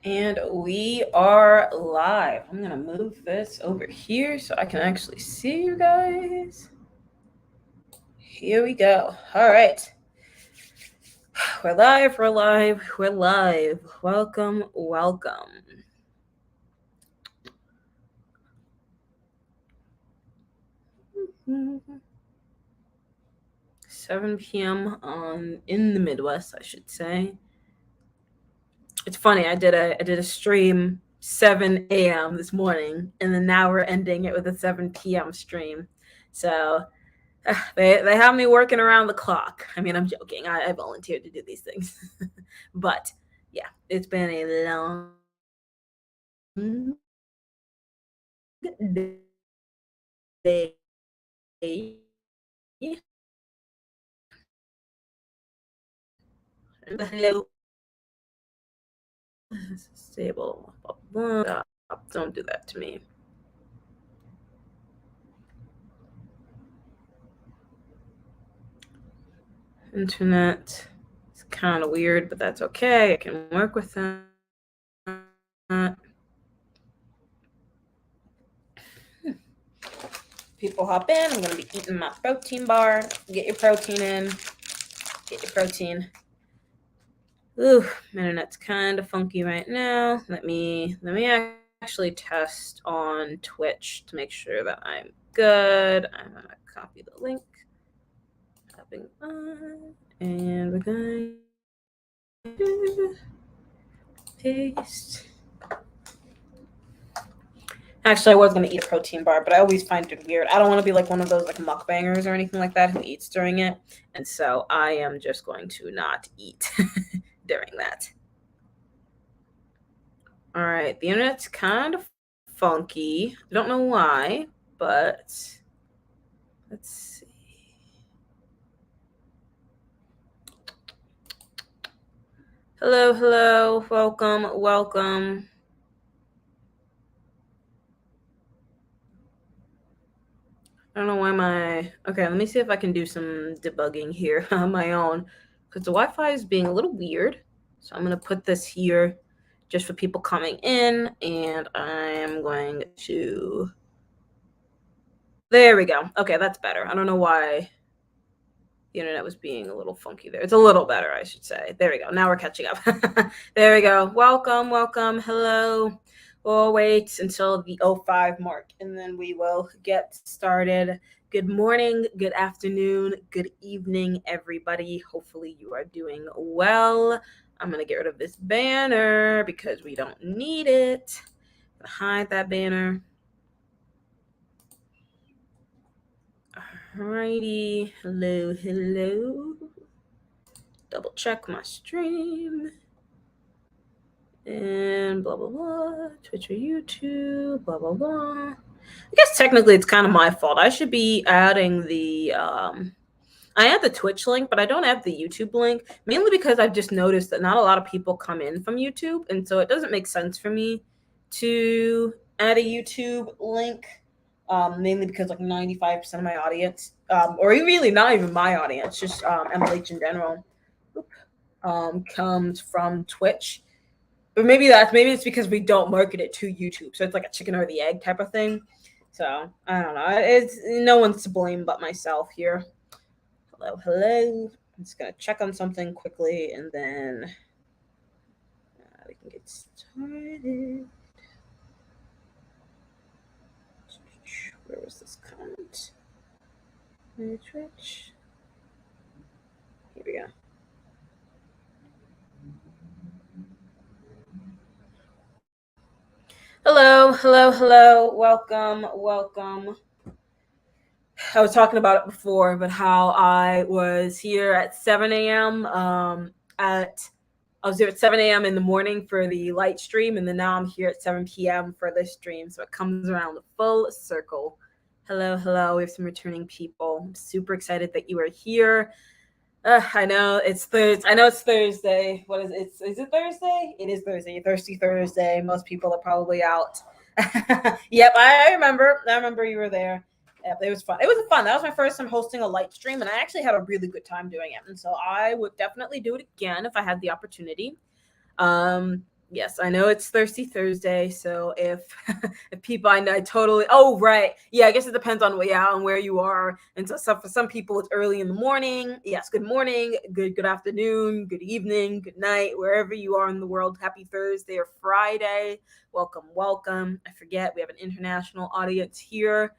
And we are live. I'm going to move this over here so I can actually see you guys. Here we go. All right. We're live. Welcome. 7 p.m. in the Midwest, I should say. It's funny. I did a stream 7 a.m. this morning, and then now we're ending it with a 7 p.m. stream. So they have me working around the clock. I mean, I'm joking. I volunteered to do these things, but yeah, it's been a long day. Hello, stable. Stop. Don't do that to me. Internet. It's kind of weird, but that's okay. I can work with that. People hop in. I'm going to be eating my protein bar. Get your protein in. Get your protein. Ooh, my internet's kind of funky right now. Let me actually test on Twitch to make sure that I'm good. I'm going to copy the link. Tapping on. And we're going to paste. Actually, I was going to eat a protein bar, but I always find it weird. I don't want to be like one of those like mukbangers or anything like that who eats during it. And so I am just going to not eat during that. All right, the internet's kind of funky. I don't know why, but let's see. Hello. Welcome. I don't know why okay, let me see if I can do some debugging here on my own, because the Wi-Fi is being a little weird. So I'm going to put this here just for people coming in, and I'm going to... There we go. Okay, that's better. I don't know why the internet was being a little funky there. It's a little better, I should say. There we go. Now we're catching up. There we go. Welcome. Hello. We'll wait until the 05 mark, and then we will get started. Good morning, good afternoon, good evening, everybody. Hopefully you are doing well. I'm going to get rid of this banner because we don't need it. I'm gonna hide that banner. Alrighty. Hello. Double check my stream. And blah, blah, blah. Twitch or YouTube, blah, blah, blah. I guess technically it's kind of my fault. I should be adding the... I add the Twitch link, but I don't add the YouTube link, mainly because I've just noticed that not a lot of people come in from YouTube, and so it doesn't make sense for me to add a YouTube link, mainly because like 95% of my audience, or really not even my audience, just MLH in general, comes from Twitch. But maybe it's because we don't market it to YouTube, so it's like a chicken or the egg type of thing. So I don't know. It's no one's to blame but myself here. Hello. I'm just gonna check on something quickly, and then we can get started. Where was this comment? Twitch. Here we go. Hello. Welcome. I was talking about it before, but how I was here at 7 a.m. I was there at 7 a.m. in the morning for the light stream, and then now I'm here at 7 p.m. for this stream. So it comes around full circle. Hello. We have some returning people. I'm super excited that you are here. I know it's Thursday. What is it? Is it Thursday? It is Thursday. Thirsty Thursday. Most people are probably out. Yep, I remember you were there. Yep, it was fun. That was my first time hosting a light stream, and I actually had a really good time doing it. And so I would definitely do it again if I had the opportunity. Yes, I know it's Thirsty Thursday, so if if people I totally oh right. Yeah, I guess it depends on on where you are. And so for some people it's early in the morning. Yes, good morning, good afternoon, good evening, good night, wherever you are in the world. Happy Thursday or Friday. Welcome, welcome. I forget we have an international audience here.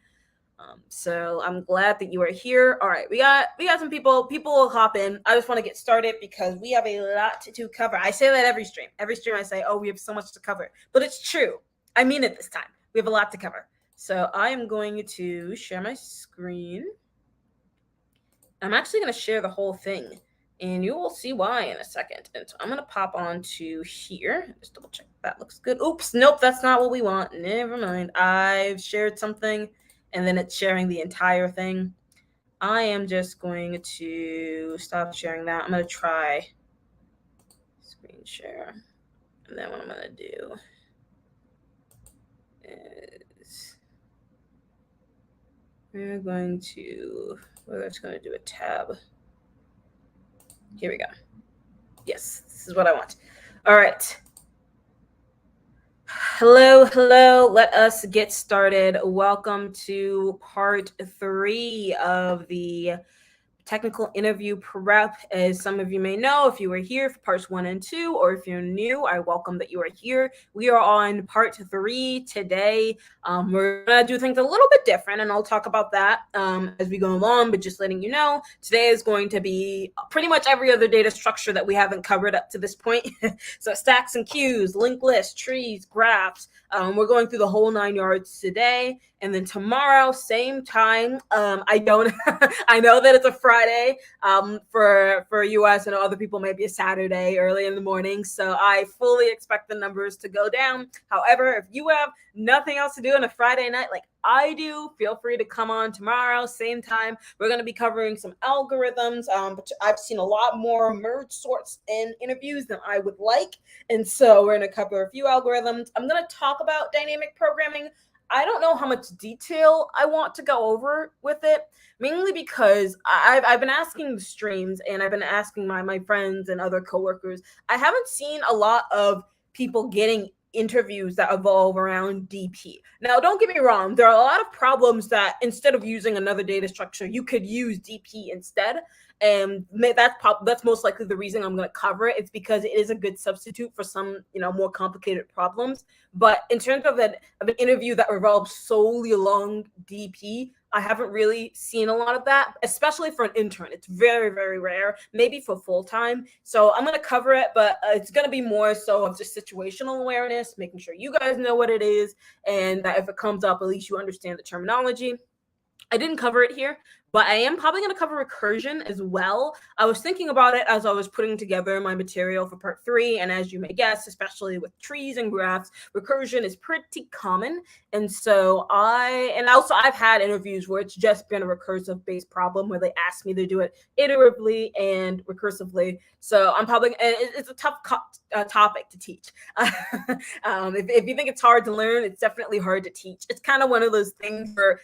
So I'm glad that you are here. All right, we got some people. People will hop in. I just want to get started because we have a lot to cover. I say that every stream. Every stream I say, oh, we have so much to cover, but it's true. I mean it this time. We have a lot to cover. So I am going to share my screen. I'm actually going to share the whole thing, and you will see why in a second. And so I'm going to pop on to here. Just double check that looks good. Oops, nope, that's not what we want. Never mind. I've shared something, and then it's sharing the entire thing. I am just going to stop sharing that. I'm going to try screen share. And then what I'm going to do is we're going to do a tab. Here we go. Yes, this is what I want. All right. Hello. Let us get started. Welcome to part 3 of the technical interview prep. As some of you may know, if you were here for parts 1 and 2, or if you're new, I welcome that you are here. We are on part 3 today. We're gonna do things a little bit different, and I'll talk about that as we go along, but just letting you know, today is going to be pretty much every other data structure that we haven't covered up to this point. So stacks and queues, linked lists, trees, graphs. We're going through the whole 9 yards today. And then tomorrow, same time. I don't. I know that it's a Friday for US, and other people maybe a Saturday early in the morning. So I fully expect the numbers to go down. However, if you have nothing else to do on a Friday night like I do, feel free to come on tomorrow, same time. We're going to be covering some algorithms, but I've seen a lot more merge sorts in interviews than I would like. And so we're going to cover a few algorithms. I'm going to talk about dynamic programming. I don't know how much detail I want to go over with it, mainly because I've been asking the streams, and I've been asking my friends and other coworkers. I haven't seen a lot of people getting interviews that evolve around DP. Now, don't get me wrong. There are a lot of problems that instead of using another data structure, you could use DP instead. And that's most likely the reason I'm going to cover it. It's because it is a good substitute for some, more complicated problems. But in terms of an interview that revolves solely along DP, I haven't really seen a lot of that, especially for an intern. It's very, very rare, maybe for full-time. So I'm going to cover it, but it's going to be more so of just situational awareness, making sure you guys know what it is, and that if it comes up, at least you understand the terminology. I didn't cover it here, but I am probably going to cover recursion as well. I was thinking about it as I was putting together my material for part 3. And as you may guess, especially with trees and graphs, recursion is pretty common. And so I've had interviews where it's just been a recursive based problem where they asked me to do it iteratively and recursively. So it's a tough topic to teach. If you think it's hard to learn, it's definitely hard to teach. It's kind of one of those things where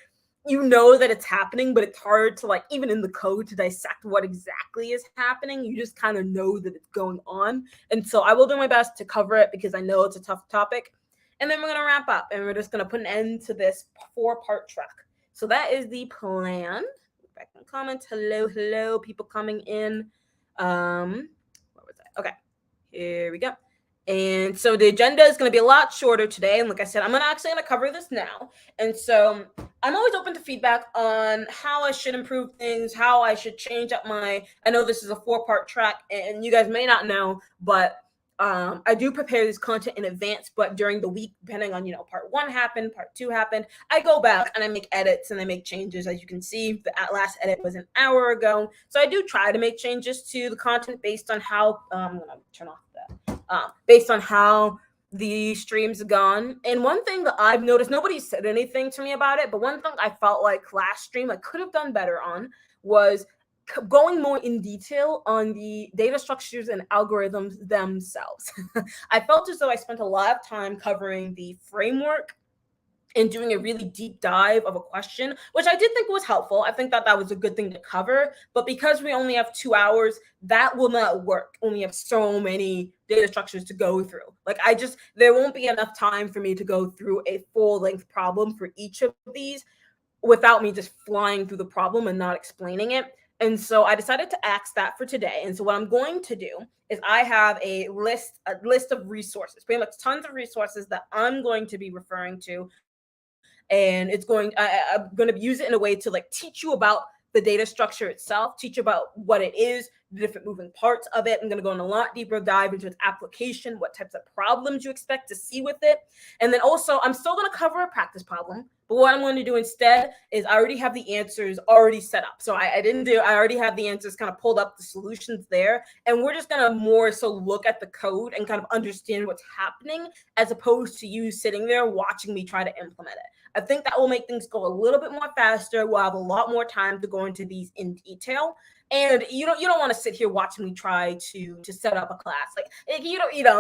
you know that it's happening, but it's hard to even in the code to dissect what exactly is happening. You just kind of know that it's going on. And so I will do my best to cover it because I know it's a tough topic. And then we're going to wrap up, and we're just going to put an end to this 4-part track. So that is the plan. Back in the comments. Hello, people coming in. What was that? Okay, here we go. And so the agenda is going to be a lot shorter today. And like I said, I'm actually going to cover this now. And so I'm always open to feedback on how I should improve things, how I should change up I know this is a 4-part track, and you guys may not know, but I do prepare this content in advance, but during the week, depending on, part 1 happened, part 2 happened, I go back and I make edits and I make changes. As you can see, the last edit was an hour ago. So I do try to make changes to the content based on how, I'm going to turn off that, based on how the streams have gone. And one thing that I've noticed, nobody said anything to me about it, but one thing I felt like last stream I could have done better on was going more in detail on the data structures and algorithms themselves. I felt as though I spent a lot of time covering the framework and doing a really deep dive of a question, which I did think was helpful. I think that that was a good thing to cover. But because we only have 2 hours, that will not work. We have so many data structures to go through. Like, there won't be enough time for me to go through a full length problem for each of these without me just flying through the problem and not explaining it. And so I decided to ask that for today. And so what I'm going to do is I have a list of resources, pretty much tons of resources that I'm going to be referring to, and I'm going to use it in a way to like teach you about the data structure itself, teach you about what it is, the different moving parts of it. I'm going to go in a lot deeper dive into its application, what types of problems you expect to see with it. And then also I'm still going to cover a practice problem, but what I'm going to do instead is I already have the answers already set up. So I already have the answers kind of pulled up, the solutions there. And we're just going to more so look at the code and kind of understand what's happening, as opposed to you sitting there watching me try to implement it. I think that will make things go a little bit more faster. We'll have a lot more time to go into these in detail. And you don't want to sit here watching me try to set up a class. Like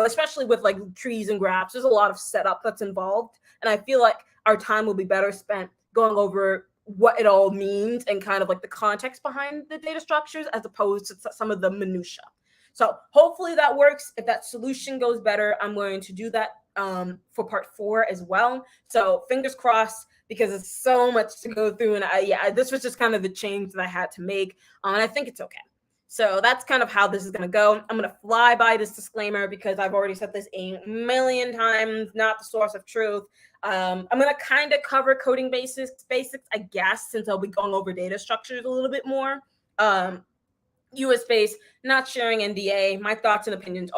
especially with like trees and graphs, there's a lot of setup that's involved. And I feel like our time will be better spent going over what it all means and kind of like the context behind the data structures, as opposed to some of the minutia. So hopefully that works. If that solution goes better, I'm going to do that for part 4 as well. So fingers crossed, because it's so much to go through. And this was just kind of the change that I had to make. And I think it's okay. So that's kind of how this is going to go. I'm going to fly by this disclaimer because I've already said this a million times, not the source of truth. I'm going to kind of cover coding basics, I guess, since I'll be going over data structures a little bit more. US based, not sharing NDA, my thoughts and opinions.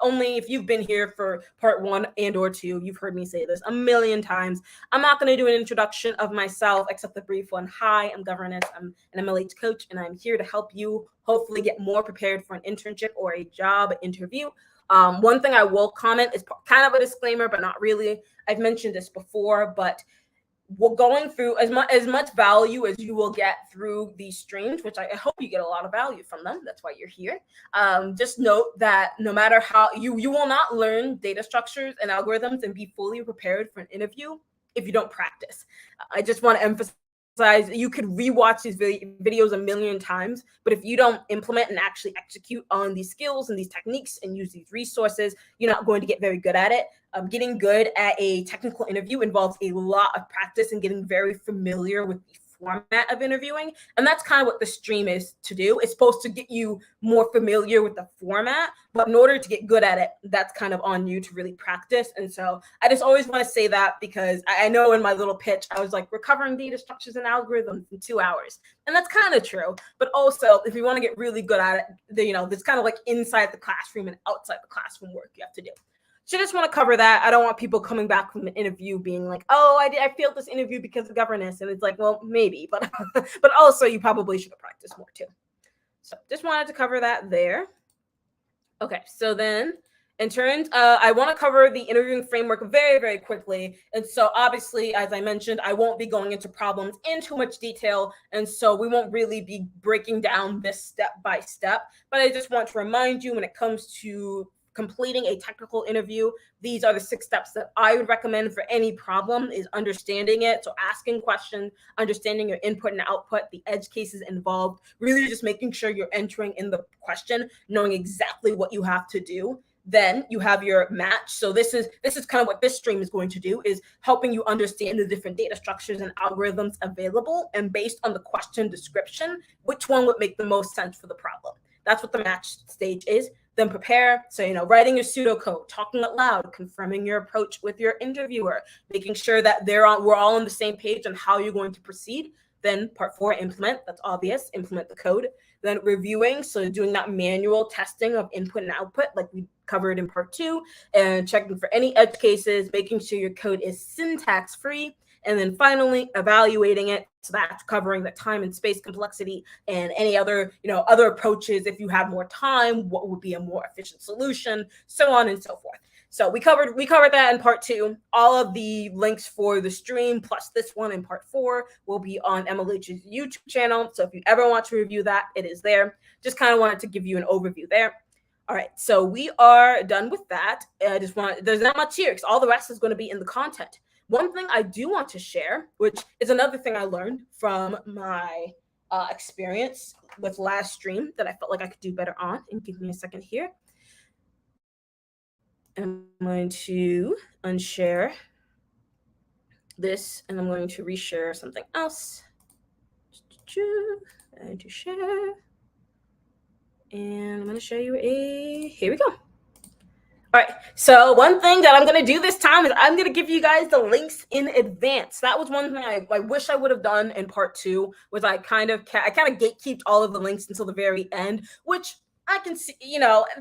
Only if you've been here for part 1 and or 2, you've heard me say this a million times. I'm not going to do an introduction of myself except the brief one. Hi, I'm Governess. I'm an MLH coach, and I'm here to help you hopefully get more prepared for an internship or a job interview. One thing I will comment is kind of a disclaimer, but not really. I've mentioned this before, but we're going through as much value as you will get through these streams, which I hope you get a lot of value from them. That's why you're here. Just note that no matter how you will not learn data structures and algorithms and be fully prepared for an interview if you don't practice. I just want to emphasize, you could rewatch these videos a million times, but if you don't implement and actually execute on these skills and these techniques and use these resources, you're not going to get very good at it. Getting good at a technical interview involves a lot of practice and getting very familiar with the format of interviewing. And that's kind of what the stream is to do. It's supposed to get you more familiar with the format, but in order to get good at it, that's kind of on you to really practice. And so I just always want to say that, because I know in my little pitch, I was like, we're covering data structures and algorithms in 2 hours. And that's kind of true. But also, if you want to get really good at it, there's kind of like inside the classroom and outside the classroom work you have to do. So I just want to cover that. I don't want people coming back from the interview being like, oh, I failed this interview because of governance. And it's like, well, maybe, but but also you probably should have practiced more too. So just wanted to cover that there. Okay, so then in terms, I want to cover the interviewing framework very, very quickly. And so obviously, as I mentioned, I won't be going into problems in too much detail. And so we won't really be breaking down this step by step. But I just want to remind you, when it comes to completing a technical interview, these are the 6 steps that I would recommend for any problem: is understanding it. So asking questions, understanding your input and output, the edge cases involved, really just making sure you're entering in the question, knowing exactly what you have to do. Then you have your match. So this is kind of what this stream is going to do, is helping you understand the different data structures and algorithms available, and based on the question description, which one would make the most sense for the problem. That's what the match stage is. Then prepare. So, writing your pseudocode, talking out loud, confirming your approach with your interviewer, making sure that we're all on the same page on how you're going to proceed. Then part 4, implement. That's obvious. Implement the code. Then reviewing. So doing that manual testing of input and output, like we covered in part 2, and checking for any edge cases, making sure your code is syntax free. And then finally, evaluating it. So that's covering the time and space complexity and any other, other approaches. If you have more time, what would be a more efficient solution, so on and so forth. So we covered that in part 2. All of the links for the stream plus this one in part 4 will be on MLH's YouTube channel. So if you ever want to review that, it is there. Just kind of wanted to give you an overview there. All right, so we are done with that. There's not much here because all the rest is going to be in the content. one thing I do want to share, which is another thing I learned from my experience with last stream that I felt like I could do better on. And give me a second here. I'm going to unshare this, and I'm going to reshare something else. And to share, and I'm going to show you here we go. All right, so one thing that I'm going to do this time is I'm going to give you guys the links in advance. That was one thing I wish I would have done in part 2, was I kind of gatekeeped all of the links until the very end, which I can see,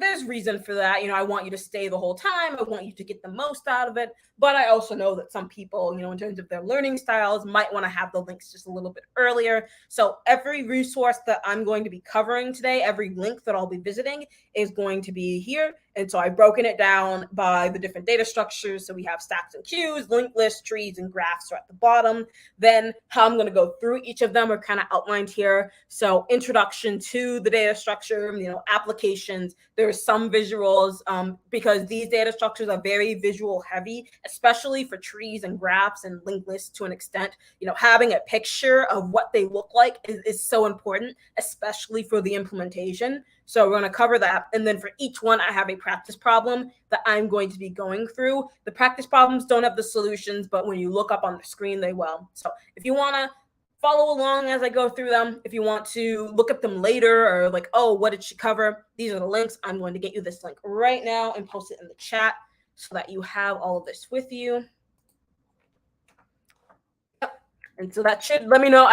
there's reason for that. I want you to stay the whole time. I want you to get the most out of it. But I also know that some people, in terms of their learning styles, might want to have the links just a little bit earlier. So every resource that I'm going to be covering today, every link that I'll be visiting is going to be here. And so I've broken it down by the different data structures. So we have stacks and queues, linked lists, trees, and graphs are at the bottom. Then how I'm going to go through each of them are kind of outlined here. So introduction to the data structure, applications. There's some visuals because these data structures are very visual heavy, especially for trees and graphs and linked lists to an extent. Having a picture of what they look like is so important, especially for the implementation. So we're going to cover that. And then for each one, I have a practice problem that I'm going to be going through. The practice problems don't have the solutions, but when you look up on the screen, they will. So if you want to follow along as I go through them, if you want to look at them later or like, oh, what did she cover? These are the links. I'm going to get you this link right now and post it in the chat so that you have all of this with you. And so that should, let me know,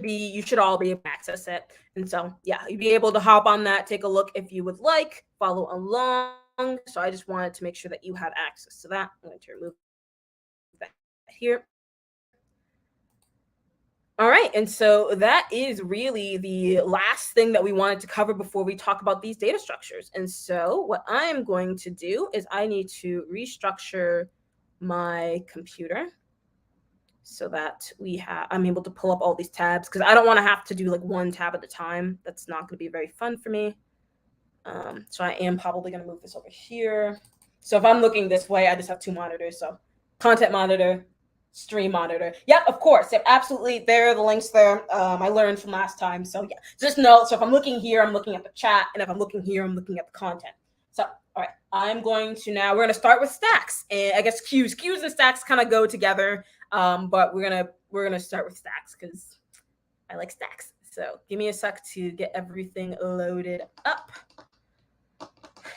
you should all be able to access it. And so, yeah, you'll be able to hop on that, take a look if you would like, follow along. So I just wanted to make sure that you had access to that. I'm going to remove that here. All right, and so that is really the last thing that we wanted to cover before we talk about these data structures. And so what I'm going to do is I need to restructure my computer so that I'm able to pull up all these tabs, because I don't want to have to do like one tab at a time. That's not going to be very fun for me. So I am probably going to move this over here. So if I'm looking this way, I just have 2 monitors. So content monitor, stream monitor. Yep, of course. Yep, absolutely. There are the links there. I learned from last time. So yeah, just know. So if I'm looking here, I'm looking at the chat. And if I'm looking here, I'm looking at the content. So, all right, I'm going to now, we're going to start with stacks. And I guess queues and stacks kind of go together. But we're going to start with stacks because I like stacks. So give me a sec to get everything loaded up.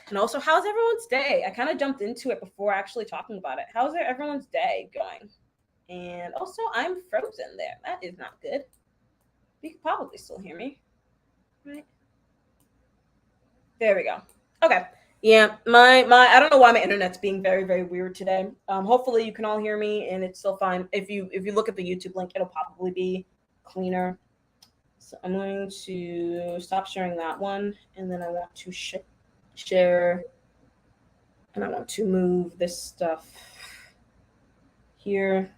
And also, how's everyone's day? I kind of jumped into it before actually talking about it. How's everyone's day going? And also, I'm frozen there. That is not good. You can probably still hear me, right? There we go. Okay. Yeah, my I don't know why my internet's being very, very weird today. Hopefully you can all hear me and it's still fine. If you look at the YouTube link, it'll probably be cleaner. So I'm going to stop sharing that one, and then I want to share, and I want to move this stuff here.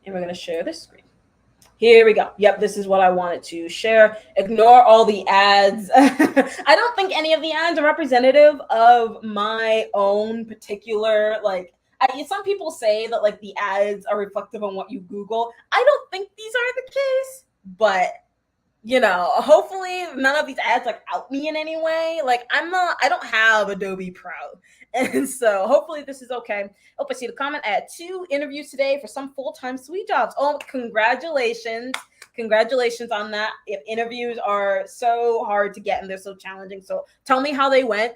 And we're going to share this screen. Here we go. Yep, this is what I wanted to share. Ignore all the ads. I don't think any of the ads are representative of my own particular, some people say that like the ads are reflective on what you Google. I don't think these are the case, but hopefully none of these ads like out me in any way. Like I don't have Adobe Pro. And so hopefully this is okay. Oh, I see the comment. I had 2 interviews today for some full-time sweet jobs. Oh, congratulations. Congratulations on that. If interviews are so hard to get and they're so challenging. So tell me how they went.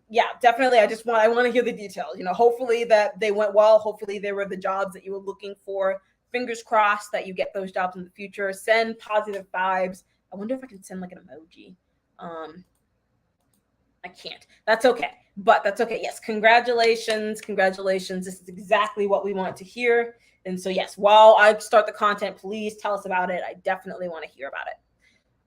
Yeah, definitely. I want to hear the details. Hopefully that they went well. Hopefully they were the jobs that you were looking for. Fingers crossed that you get those jobs in the future. Send positive vibes. I wonder if I can send like an emoji. I can't. That's okay. But that's okay. Yes, congratulations. Congratulations. This is exactly what we want to hear. And so, yes, while I start the content, please tell us about it. I definitely want to hear about it.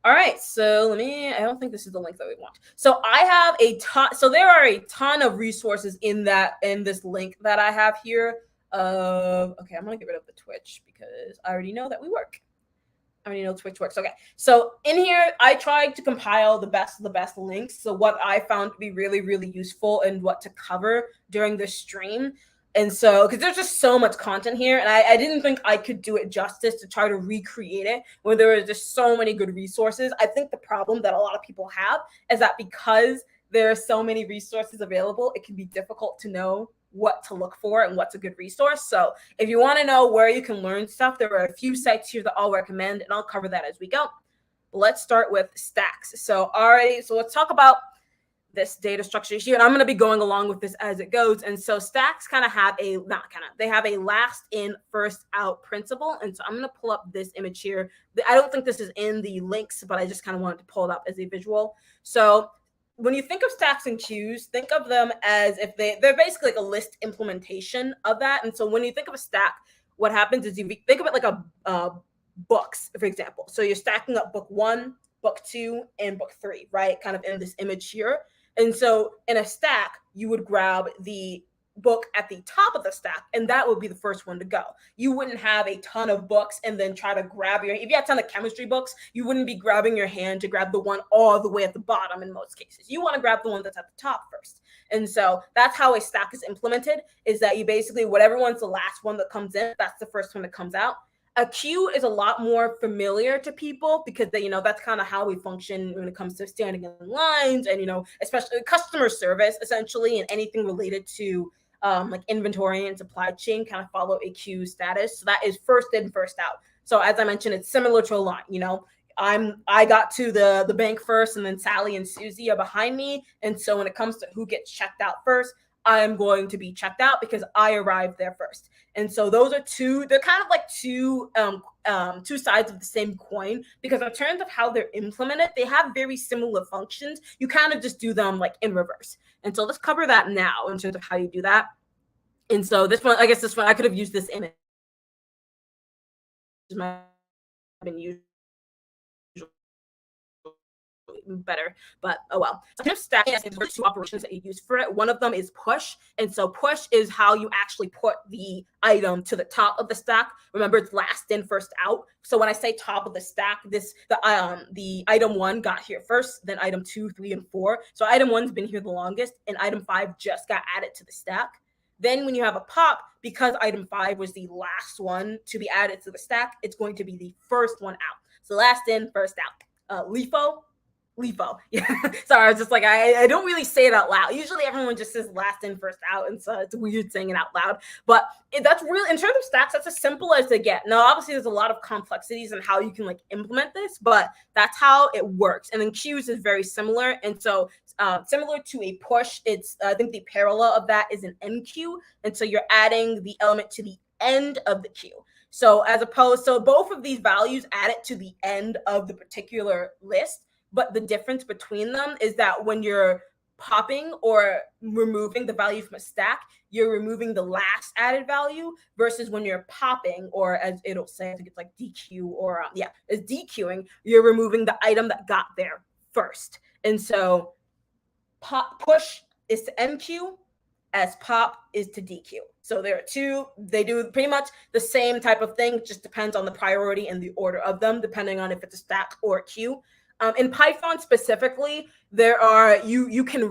All right. So I don't think this is the link that we want. So I have a ton. So there are a ton of resources in this link that I have here. Okay, I'm going to get rid of the Twitch because I already know that we work. already know Twitch works. Okay. So in here, I tried to compile the best of the best links. So what I found to be really, really useful and what to cover during this stream. And so, because there's just so much content here, and I didn't think I could do it justice to try to recreate it when there was just so many good resources. I think the problem that a lot of people have is that because there are so many resources available, it can be difficult to know what to look for and what's a good resource. So if you want to know where you can learn stuff, there are a few sites here that I'll recommend, and I'll cover that as we go. But let's start with stacks. So let's talk about this data structure here, and I'm going to be going along with this as it goes. And so stacks kind of have they have a last in first out principle. And so I'm going to pull up this image here. I don't think this is in the links, but I just kind of wanted to pull it up as a visual. So when you think of stacks and queues, think of them as if they're basically like a list implementation of that. And so when you think of a stack, what happens is you think of it like a books, for example. So you're stacking up book 1, book 2, and book 3, right? Kind of in this image here. And so in a stack, you would grab the book at the top of the stack, and that would be the first one to go. You wouldn't have a ton of books and then try to grab if you had a ton of chemistry books, you wouldn't be grabbing your hand to grab the one all the way at the bottom in most cases. You want to grab the one that's at the top first. And so that's how a stack is implemented, is that you basically, whatever one's the last one that comes in, that's the first one that comes out. A queue is a lot more familiar to people because that's kind of how we function when it comes to standing in lines and, especially customer service, essentially, and anything related to like inventory and supply chain kind of follow a queue status. So that is first in, first out. So as I mentioned, it's similar to a line. I got to the bank first, and then Sally and Susie are behind me. And so when it comes to who gets checked out first, I'm going to be checked out because I arrived there first. And so those are they're kind of like two sides of the same coin, because in terms of how they're implemented, they have very similar functions. You kind of just do them like in reverse. And so let's cover that now in terms of how you do that. And so this one, I could have used this image. I've been used better, but oh well. So kind of stacking, there's two operations that you use for it. One of them is push, and so push is how you actually put the item to the top of the stack. Remember, it's last in, first out. So when I say top of the stack, the item 1 got here first, then item 2, 3, and 4. So item 1's been here the longest, and item 5 just got added to the stack. Then when you have a pop, because item 5 was the last one to be added to the stack, it's going to be the first one out. So last in, first out. LIFO. Yeah. Sorry, I was just like, I don't really say it out loud. Usually everyone just says last in, first out. And so it's weird saying it out loud. But that's really, in terms of stacks, that's as simple as they get. Now, obviously, there's a lot of complexities in how you can like implement this, but that's how it works. And then queues is very similar. And so similar to a push, I think the parallel of that is an end queue. And so you're adding the element to the end of the queue. So both of these values add it to the end of the particular list. But the difference between them is that when you're popping or removing the value from a stack, you're removing the last added value, versus when you're popping, or as it'll say, I think it's like DQ or it's DQing, you're removing the item that got there first. And so push is to MQ as pop is to DQ. So there are two, they do pretty much the same type of thing, just depends on the priority and the order of them, depending on if it's a stack or a queue. In Python specifically, there are you can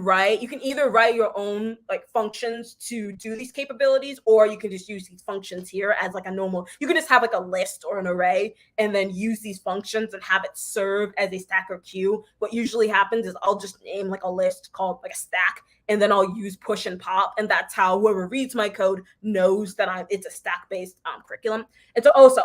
either write your own like functions to do these capabilities, or you can just use these functions here as like a normal. You can just have like a list or an array and then use these functions and have it serve as a stack or queue. What usually happens is I'll just name like a list called like a stack, and then I'll use push and pop, and that's how whoever reads my code knows that it's a stack-based curriculum. And so also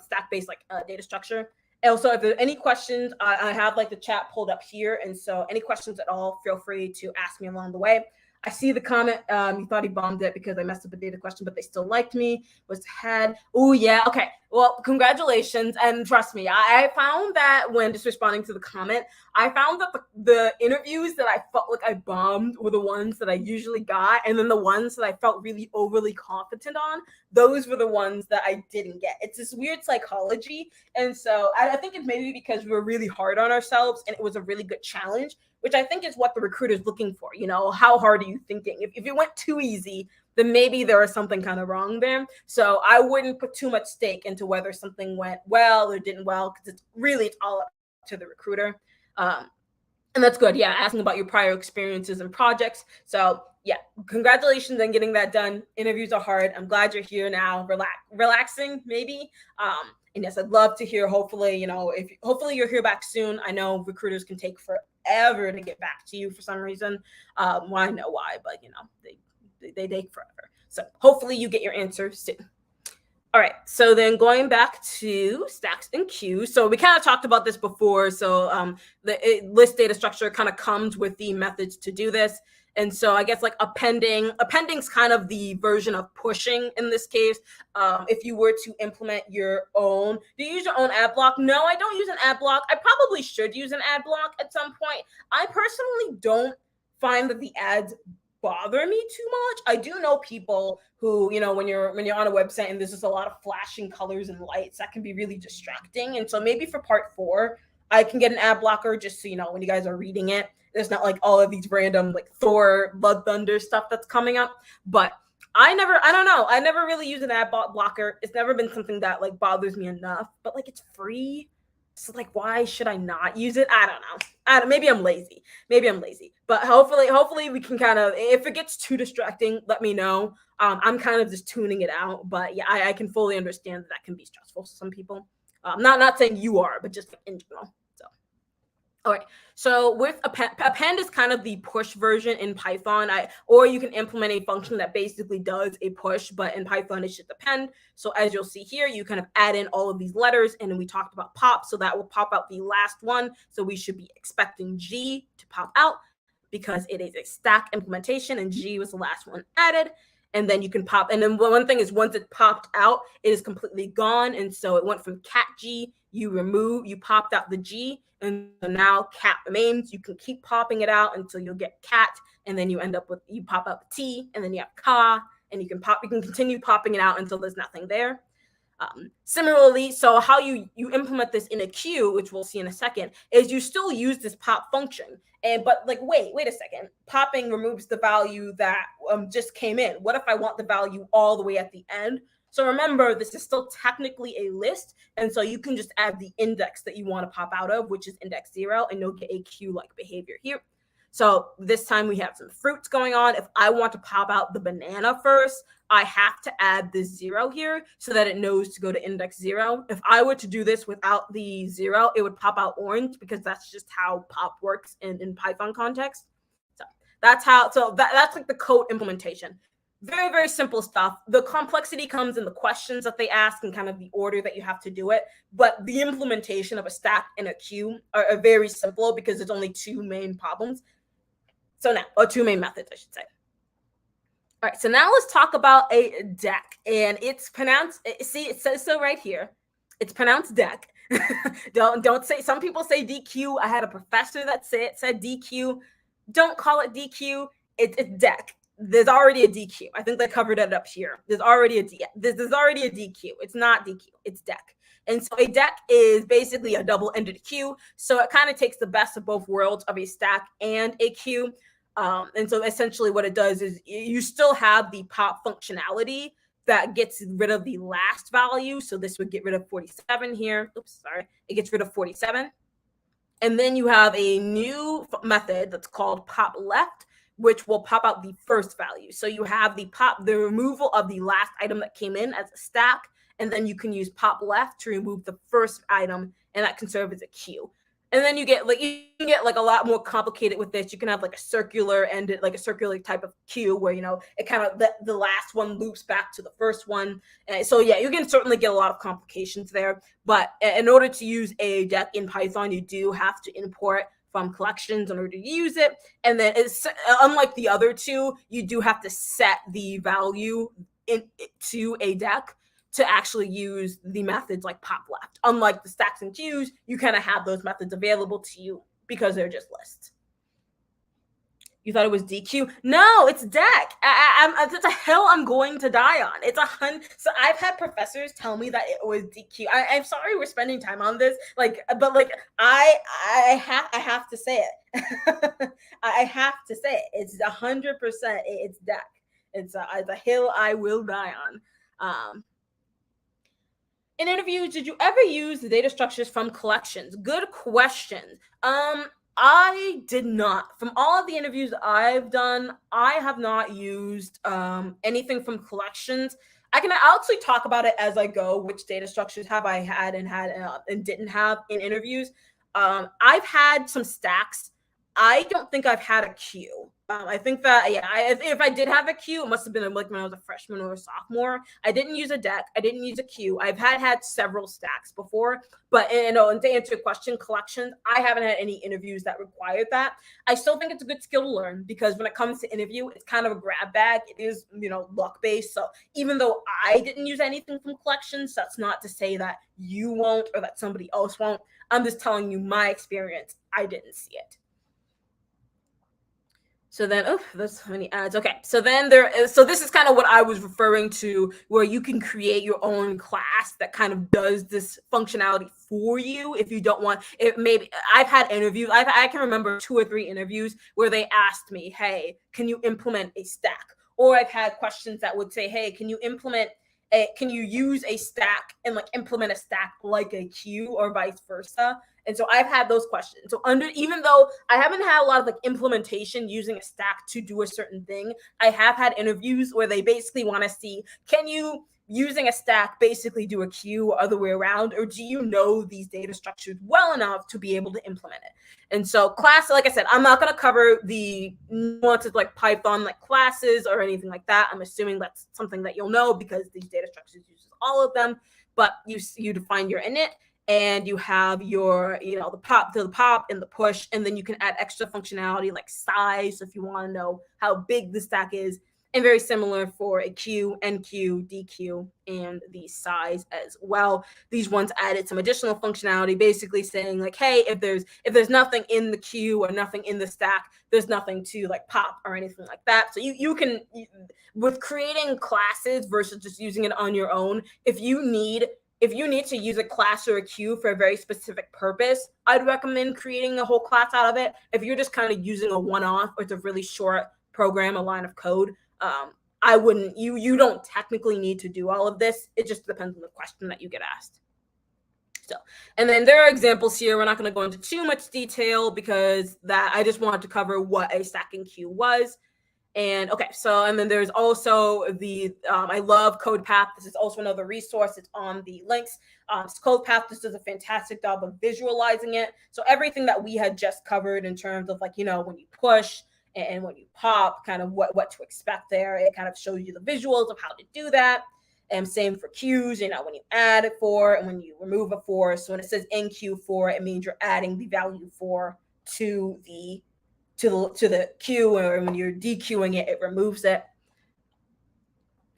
stack-based like data structure. Also, if there are any questions, I have like the chat pulled up here. And so any questions at all, feel free to ask me along the way. I see the comment. You thought he bombed it because I messed up a data question, but they still liked me. Was had. Oh, yeah. Okay. Well, congratulations. And trust me, I found that when just responding to the comment, I found that the interviews that I felt like I bombed were the ones that I usually got. And then the ones that I felt really overly confident on, those were the ones that I didn't get. It's this weird psychology. And so I think it's maybe because we were really hard on ourselves and it was a really good challenge, which I think is what the recruiter is looking for. How hard are you thinking? If it went too easy, then maybe there was something kind of wrong there. So I wouldn't put too much stake into whether something went well or didn't well, because it's all up to the recruiter. And that's good. Yeah, asking about your prior experiences and projects. So yeah, congratulations on getting that done. Interviews are hard. I'm glad you're here now, relaxing maybe. And yes, I'd love to hear. Hopefully, hopefully you'll hear back soon. I know recruiters can take forever to get back to you for some reason. Well, I know why, but they take forever. So hopefully you get your answer soon. All right, so then going back to stacks and queues. So we kind of talked about this before. So the list data structure kind of comes with the methods to do this. And so I guess like appending's kind of the version of pushing in this case. If you were to implement your own, do you use your own ad block? No, I don't use an ad block. I probably should use an ad block at some point. I personally don't find that the ads bother me too much. I do know people who, when you're on a website and there's just a lot of flashing colors and lights, that can be really distracting. And so maybe for part 4, I can get an ad blocker just so when you guys are reading it, there's not like all of these random like Thor, Blood Thunder stuff that's coming up. But I don't know. I never really use an ad blocker. It's never been something that like bothers me enough, but like it's free. So like, why should I not use it? I don't know. Maybe I'm lazy. But hopefully we can kind of, if it gets too distracting, let me know. I'm kind of just tuning it out. But yeah, I can fully understand that can be stressful to some people. Not saying you are, but just in general. So, all right. So with append is kind of the push version in Python. Or you can implement a function that basically does a push, but in Python it's just append. So as you'll see here, you kind of add in all of these letters, and then we talked about pop, so that will pop out the last one. So we should be expecting G to pop out because it is a stack implementation, and G was the last one added. And then you can pop, and then one thing is once it popped out, it is completely gone. And so it went from cat G, you popped out the G, and so now cat remains. You can keep popping it out until you'll get cat, and then you end up with, you pop out the T, and then you have ka, and you can continue popping it out until there's nothing there. Similarly, so how you implement this in a queue, which we'll see in a second, is you still use this pop function. But like, wait a second, popping removes the value that just came in. What if I want the value all the way at the end? So remember, this is still technically a list, and so you can just add the index that you want to pop out of, which is index 0, and you'll get a queue-like behavior here. So this time we have some fruits going on. If I want to pop out the banana first, I have to add this 0 here so that it knows to go to index 0. If I were to do this without the 0, it would pop out orange, because that's just how pop works in Python context. So that's like the code implementation. Very, very simple stuff. The complexity comes in the questions that they ask and kind of the order that you have to do it. But the implementation of a stack and a queue are very simple, because there's only 2 main problems. Or 2 main methods, I should say. All right, so now let's talk about a deck, and it's pronounced, see, it says so right here. It's pronounced deck. Don't say, some people say DQ. I had a professor that said DQ. Don't call it DQ. It's deck. There's already a DQ. I think they covered it up here. There's already a DQ. It's not DQ. It's deck. And so a deck is basically a double-ended queue. So it kind of takes the best of both worlds of a stack and a queue. And so essentially what it does is you still have the pop functionality that gets rid of the last value. So this would get rid of 47 here. Oops, sorry. It gets rid of 47. And then you have a new method that's called pop left, which will pop out the first value. So you have the removal of the last item that came in as a stack, and then you can use pop left to remove the first item, and that can serve as a queue. And then you can get like a lot more complicated with this. You can have like a circular type of queue where, it kind of, the last one loops back to the first one. And so yeah, you can certainly get a lot of complications there. But in order to use a deck in Python, you do have to import from collections in order to use it. And then it's unlike the other 2, you do have to set the value to a deck to actually use the methods like pop left. Unlike the stacks and queues, you kind of have those methods available to you because they're just lists. You thought it was DQ? No, it's deck. It's a hill I'm going to die on. It's 100. So I've had professors tell me that it was DQ. I'm sorry we're spending time on this, but I have to say it. I have to say it. It's 100%. It's deck. It's a hill I will die on. In interviews, did you ever use the data structures from collections? Good question. I did not. From all of the interviews I've done, I have not used anything from collections. I'll actually talk about it as I go. Which data structures have I had and didn't have in interviews? I've had some stacks. I don't think I've had a queue. I think that if I did have a queue, it must have been like when I was a freshman or a sophomore. I didn't use a deck. I didn't use a queue. I've had several stacks before, but and to answer your question, collections, I haven't had any interviews that required that. I still think it's a good skill to learn because when it comes to interview, it's kind of a grab bag. It is luck based. So even though I didn't use anything from collections, that's not to say that you won't or that somebody else won't. I'm just telling you my experience. I didn't see it. So then, there's so many ads. Okay, so then so this is kind of what I was referring to, where you can create your own class that kind of does this functionality for you. If you don't want it, maybe I've had interviews. I can remember 2 or 3 interviews where they asked me, "Hey, can you implement a stack?" Or I've had questions that would say, "Hey, can you use a stack and like implement a stack like a queue or vice versa?" And so I've had those questions. So even though I haven't had a lot of like implementation using a stack to do a certain thing, I have had interviews where they basically want to see, can you using a stack basically do a queue or other way around, or do you know these data structures well enough to be able to implement it? And so class, like I said, I'm not going to cover the nuances like Python, like classes or anything like that. I'm assuming that's something that you'll know because these data structures uses all of them, but you define your init, and you have your, the pop and the push, and then you can add extra functionality like size if you want to know how big the stack is, and very similar for a queue, NQ, DQ, and the size as well. These ones added some additional functionality, basically saying like, hey, if there's nothing in the queue or nothing in the stack, there's nothing to like pop or anything like that. So you can, with creating classes versus just using it on your own, if you need to use a class or a queue for a very specific purpose, I'd recommend creating a whole class out of it. If you're just kind of using a one-off or it's a really short program, a line of code, I wouldn't. You don't technically need to do all of this. It just depends on the question that you get asked. So, and then there are examples here. We're not going to go into too much detail because that I just wanted to cover what a stacking queue was. And okay, and then there's also the, I love CodePath. This is also another resource. It's on the links. CodePath just does a fantastic job of visualizing it. So everything that we had just covered in terms of like, when you push and when you pop, kind of what to expect there. It kind of shows you the visuals of how to do that. And same for queues, when you add a 4 and when you remove a 4. So when it says NQ4, it means you're adding the value 4 to the queue, or when you're dequeuing it, it removes it.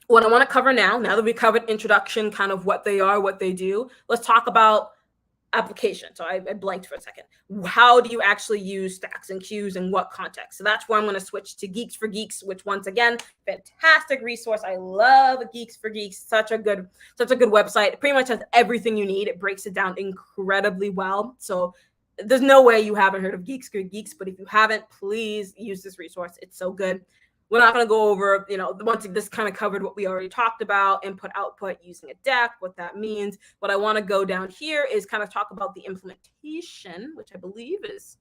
What I want to cover now that we covered introduction, kind of what they are, what they do, let's talk about application. So I blanked for a second. How do you actually use stacks and queues in what context? So that's where I'm going to switch to Geeks for Geeks, which once again, fantastic resource. I love Geeks for Geeks. Such a good website. It pretty much has everything you need. It breaks it down incredibly well. So there's no way you haven't heard of Geeks for Geeks, but if you haven't, please use this resource. It's so good. We're not going to go over, once this kind of covered what we already talked about, input, output, using a deck, what that means. What I want to go down here is kind of talk about the implementation, which I believe is,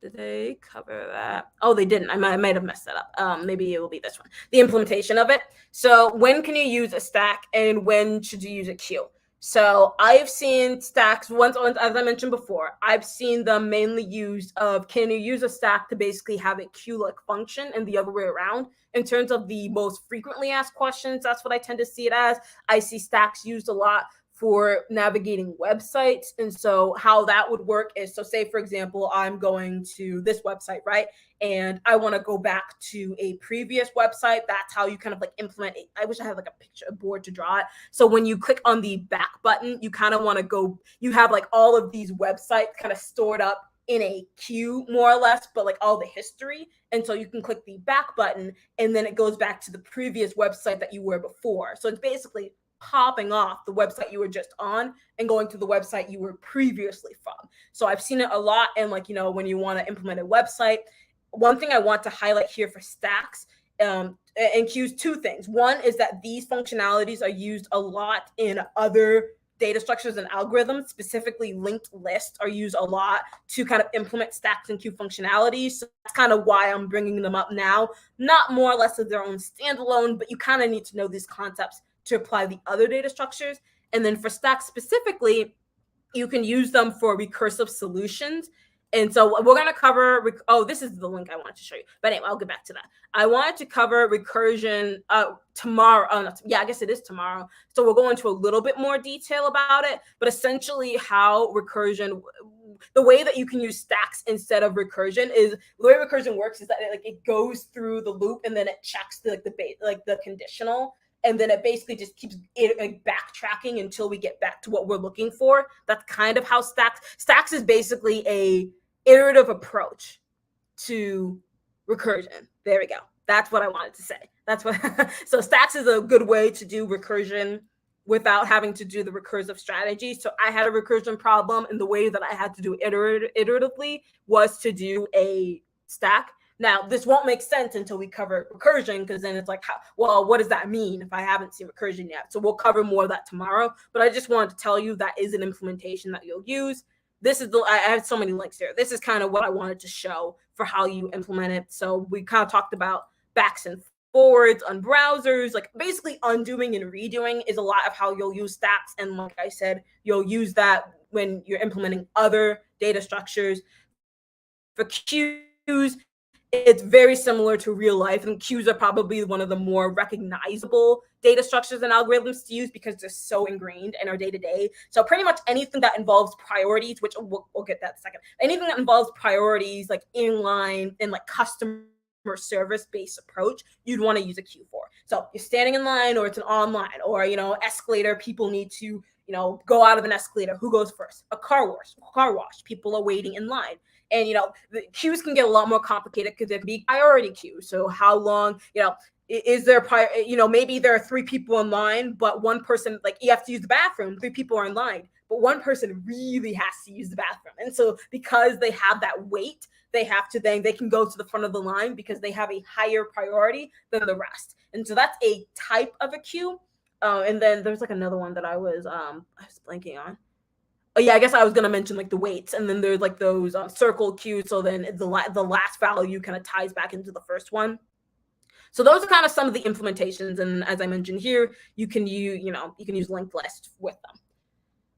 did they cover that? Oh, they didn't. I might have messed that up. Maybe it will be this one. The implementation of it. So when can you use a stack and when should you use a queue? So I've seen stacks once, as I mentioned before, I've seen them mainly used of, can you use a stack to basically have a queue-like function and the other way around? In terms of the most frequently asked questions, that's what I tend to see it as. I see stacks used a lot for navigating websites. And so how that would work is, so say, for example, I'm going to this website, right? And I want to go back to a previous website. That's how you kind of like implement it. I wish I had like a board to draw it. So when you click on the back button, you kind of want to go, you have like all of these websites kind of stored up in a queue more or less, but like all the history. And so you can click the back button and then it goes back to the previous website that you were before. So it's basically popping off the website you were just on and going to the website you were previously from. So I've seen it a lot. And like, when you want to implement a website, one thing I want to highlight here for stacks And queues, two things. One is that these functionalities are used a lot in other data structures and algorithms. Specifically, linked lists are used a lot to kind of implement stacks and queue functionalities. So that's kind of why I'm bringing them up now. Not more or less as their own standalone, but you kind of need to know these concepts to apply the other data structures. And then for stacks specifically, you can use them for recursive solutions. And so we're going to cover, this is the link I wanted to show you. But anyway, I'll get back to that. I wanted to cover recursion tomorrow. I guess it is tomorrow. So we'll go into a little bit more detail about it. But essentially how recursion, the way that you can use stacks instead of recursion is, the way recursion works is that it goes through the loop and then it checks the conditional. And then it basically just keeps backtracking until we get back to what we're looking for. That's kind of how stacks is basically a iterative approach to recursion. There we go. That's what I wanted to say. So stacks is a good way to do recursion without having to do the recursive strategy. So I had a recursion problem, and the way that I had to do it iteratively was to do a stack. Now, this won't make sense until we cover recursion, because then it's like, what does that mean if I haven't seen recursion yet? So we'll cover more of that tomorrow. But I just wanted to tell you that is an implementation that you'll use. I have so many links here. This is kind of what I wanted to show for how you implement it. So we kind of talked about backs and forwards on browsers, like basically undoing and redoing is a lot of how you'll use stacks. And like I said, you'll use that when you're implementing other data structures. For queues, it's very similar to real life, and queues are probably one of the more recognizable data structures and algorithms to use because they're so ingrained in our day-to-day. So pretty much anything that involves priorities, which we'll get that in a second, anything that involves priorities like inline and like customer service-based approach, you'd want to use a queue for. So you're standing in line, or it's an online, or escalator, people need to go out of an escalator. Who goes first? A car wash. People are waiting in line. And, the queues can get a lot more complicated because there can be priority queues. So how long, is there, maybe there are 3 people in line, but one person, like you have to use the bathroom, 3 people are in line, but one person really has to use the bathroom. And so because they have that weight, they can go to the front of the line because they have a higher priority than the rest. And so that's a type of a queue. And then there's like another one that I was blanking on. Oh yeah, I guess I was gonna mention like the weights, and then there's like those circle queues. So then the last value kind of ties back into the first one. So those are kind of some of the implementations, and as I mentioned here, you can use linked lists with them.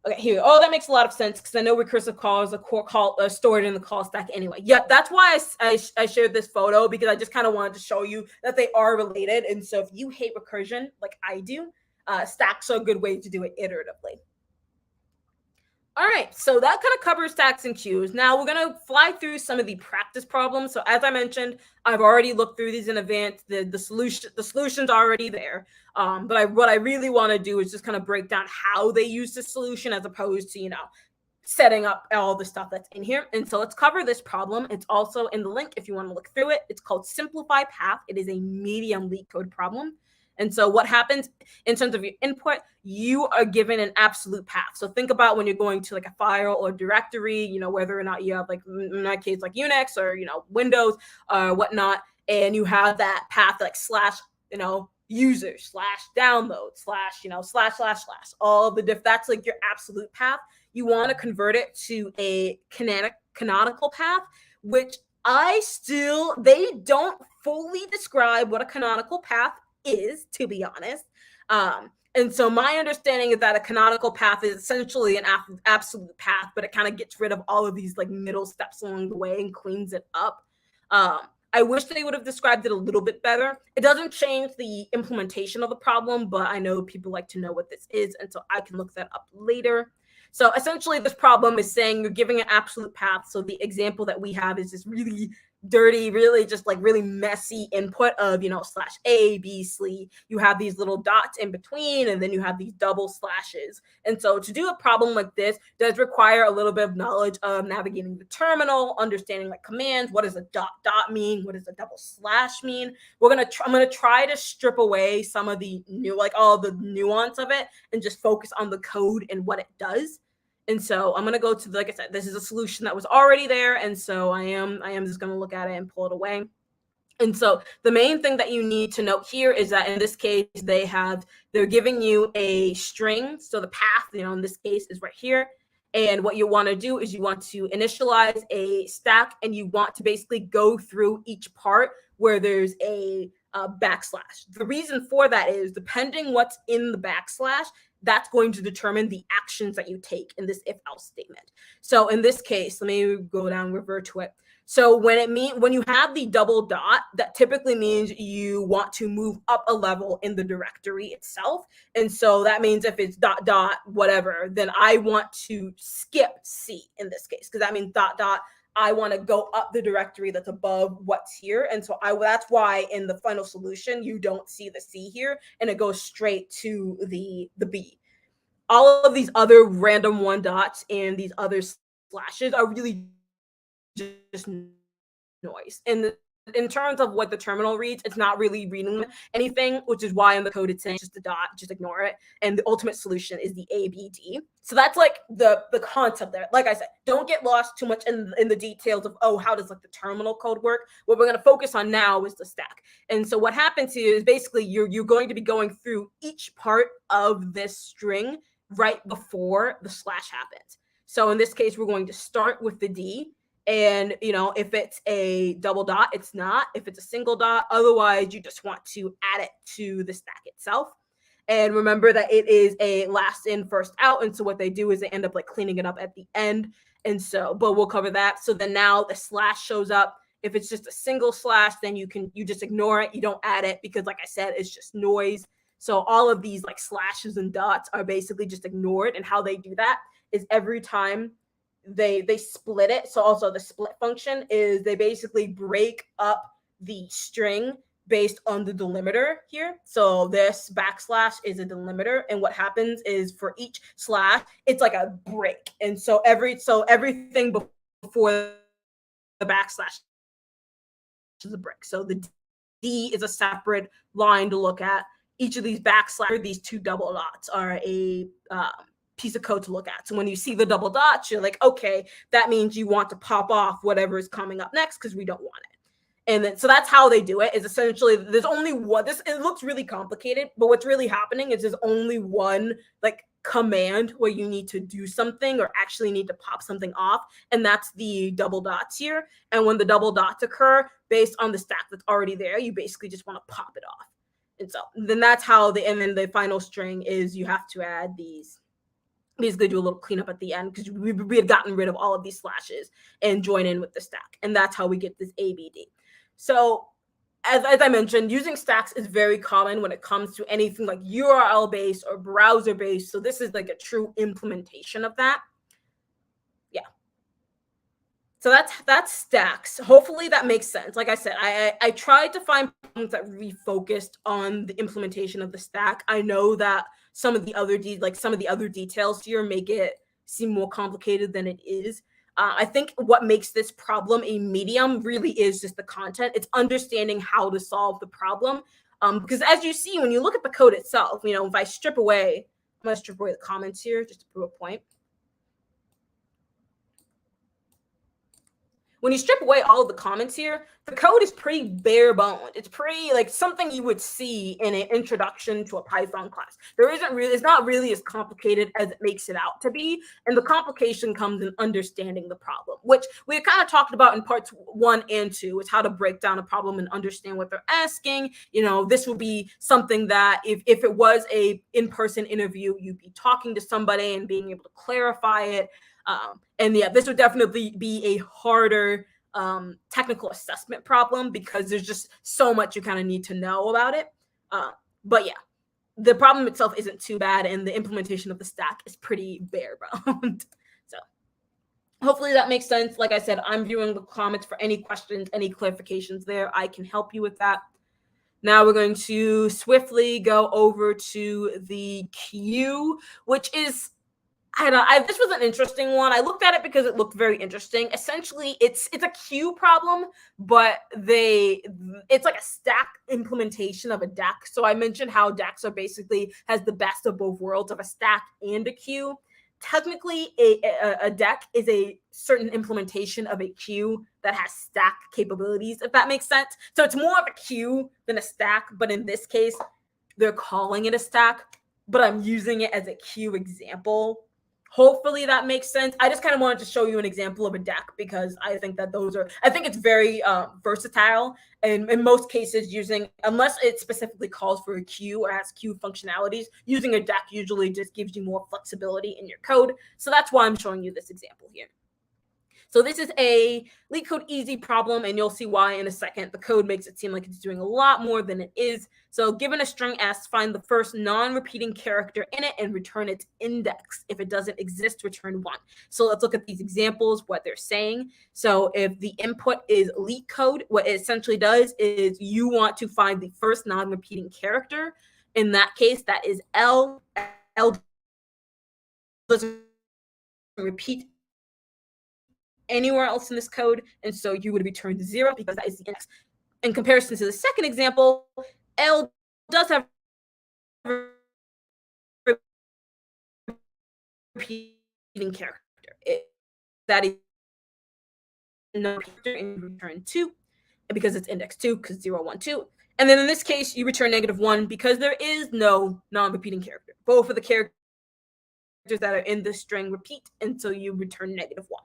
Okay, here. Oh, that makes a lot of sense because I know recursive calls are stored in the call stack anyway. Yep, that's why I shared this photo, because I just kind of wanted to show you that they are related. And so if you hate recursion like I do, stacks are a good way to do it iteratively. All right, so that kind of covers stacks and queues. Now we're going to fly through some of the practice problems. So as I mentioned, I've already looked through these in advance. The solution's already there. But what I really want to do is just kind of break down how they use the solution as opposed to, setting up all the stuff that's in here. And so let's cover this problem. It's also in the link if you want to look through it. It's called Simplify Path. It is a medium LeetCode problem. And so what happens in terms of your input, you are given an absolute path. So think about when you're going to like a file or directory, whether or not you have, like in my case, like Unix or, Windows or whatnot, and you have that path like / user / download / all the that's like your absolute path. You want to convert it to a canonical path, which they don't fully describe what a canonical path is, to be honest. And so my understanding is that a canonical path is essentially an absolute path, but it kind of gets rid of all of these like middle steps along the way and cleans it up. I wish they would have described it a little bit better. It doesn't change the implementation of the problem, but I know people like to know what this is, and so I can look that up later. So essentially this problem is saying you're giving an absolute path. So the example that we have is this really dirty, really just like really messy input of, /A, B, C. You have these little dots in between, and then you have these double slashes. And so to do a problem like this does require a little bit of knowledge of navigating the terminal, understanding like commands. What does a dot mean? What does a double slash mean? I'm going to try to strip away some of the all the nuance of it and just focus on the code and what it does. And so I'm going to go to, like I said, this is a solution that was already there. And so I am just going to look at it and pull it away. And so the main thing that you need to note here is that in this case, they're giving you a string. So the path, in this case is right here. And what you want to do is you want to initialize a stack, and you want to basically go through each part where there's a backslash. The reason for that is depending what's in the backslash, that's going to determine the actions that you take in this if else statement. So in this case, let me go down, revert to it. So when you have the double dot, that typically means you want to move up a level in the directory itself. And so that means if it's dot dot whatever, then I want to skip C in this case, because that means dot dot I want to go up the directory that's above what's here. And so that's why in the final solution you don't see the C here, and it goes straight to the B. All of these other random one dots and these other slashes are really just noise. And in terms of what the terminal reads, it's not really reading anything, which is why in the code it's saying just a dot, just ignore it. And the ultimate solution is the ABD. So that's like the concept there. Like I said, don't get lost too much in the details of, how does like the terminal code work? What we're going to focus on now is the stack. And so what happens here is basically you're going to be going through each part of this string right before the slash happens. So in this case, we're going to start with the D. And, if it's a double dot, it's not. If it's a single dot, otherwise you just want to add it to the stack itself. And remember that it is a last in, first out. And so what they do is they end up like cleaning it up at the end. And so, but we'll cover that. So then now the slash shows up. If it's just a single slash, then you just ignore it. You don't add it because, like I said, it's just noise. So all of these like slashes and dots are basically just ignored. And how they do that is every time they split it. So also the split function is they basically break up the string based on the delimiter here. So this backslash is a delimiter, and what happens is for each slash, it's like a break. And so everything before the backslash is a break. So the D is a separate line to look at. Each of these backslash, these two double dots are a piece of code to look at. So when you see the double dots, you're like, okay, that means you want to pop off whatever is coming up next because we don't want it. And then, so that's how they do it, is essentially there's only one, it looks really complicated, but what's really happening is there's only one like command where you need to do something or actually need to pop something off. And that's the double dots here. And when the double dots occur based on the stack that's already there, you basically just want to pop it off. And so then that's how and then the final string is you have to add these, basically do a little cleanup at the end because we had gotten rid of all of these slashes and join in with the stack. And that's how we get this ABD. So as I mentioned, using stacks is very common when it comes to anything like URL based or browser based. So this is like a true implementation of that. Yeah. So that's stacks. Hopefully that makes sense. Like I said, I tried to find problems that refocused on the implementation of the stack. I know that some of the other details here make it seem more complicated than it is. I think what makes this problem a medium really is just the content. It's understanding how to solve the problem. Because as you see, when you look at the code itself, if I strip away, I'm going to strip away the comments here just to prove a point. When you strip away all of the comments here, the code is pretty bare boned. It's pretty like something you would see in an introduction to a Python class. It's not really as complicated as it makes it out to be. And the complication comes in understanding the problem, which we kind of talked about in parts 1 and 2, is how to break down a problem and understand what they're asking. This would be something that if it was a in-person interview, you'd be talking to somebody and being able to clarify it. And yeah, this would definitely be a harder technical assessment problem because there's just so much you kind of need to know about it. But yeah, the problem itself isn't too bad, and the implementation of the stack is pretty bare boned. So hopefully that makes sense. Like I said, I'm viewing the comments for any questions, any clarifications there. I can help you with that. Now we're going to swiftly go over to the queue, which is, this was an interesting one. I looked at it because it looked very interesting. Essentially, it's a queue problem, but it's like a stack implementation of a DAC. So I mentioned how DACs has the best of both worlds of a stack and a queue. technically a deck is a certain implementation of a queue that has stack capabilities, if that makes sense. So it's more of a queue than a stack, but in this case, they're calling it a stack, but I'm using it as a queue example. Hopefully that makes sense. I just kind of wanted to show you an example of a deck because I think that I think it's very versatile. And in most cases, unless it specifically calls for a queue or has queue functionalities, using a deck usually just gives you more flexibility in your code. So that's why I'm showing you this example here. So this is a LeetCode easy problem, and you'll see why in a second. The code makes it seem like it's doing a lot more than it is. So given a string S, find the first non-repeating character in it and return its index. If it doesn't exist, return 1. So let's look at these examples, what they're saying. So if the input is LeetCode, what it essentially does is you want to find the first non-repeating character. In that case, that is L. L doesn't repeat anywhere else in this code, and so you would return 0 because that is the index. In comparison to the second example, L does have repeating character. That is no character, and you return 2, and because it's index 2, because 0, 1, 2. And then in this case, you return -1 because there is no non-repeating character. Both of the characters that are in the string repeat, and so you return -1.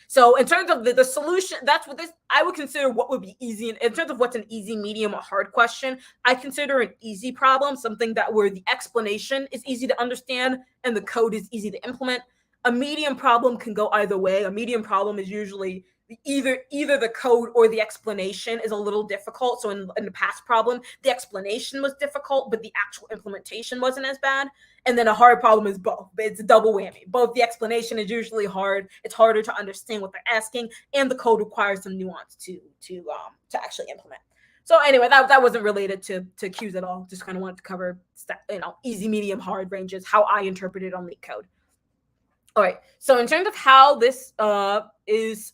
So in terms of the solution, that's what this, I would consider what would be easy. In terms of what's an easy, medium, or hard question, I consider an easy problem something that where the explanation is easy to understand and the code is easy to implement. A medium problem can go either way. A medium problem is usually either the code or the explanation is a little difficult. So in the past problem, the explanation was difficult, but the actual implementation wasn't as bad. And then a hard problem is both. It's a double whammy. Both the explanation is usually hard. It's harder to understand what they're asking, and the code requires some nuance to actually implement. So anyway, that wasn't related to queues at all. Just kind of wanted to cover easy, medium, hard ranges, how I interpret it on LeetCode. All right. So in terms of how this is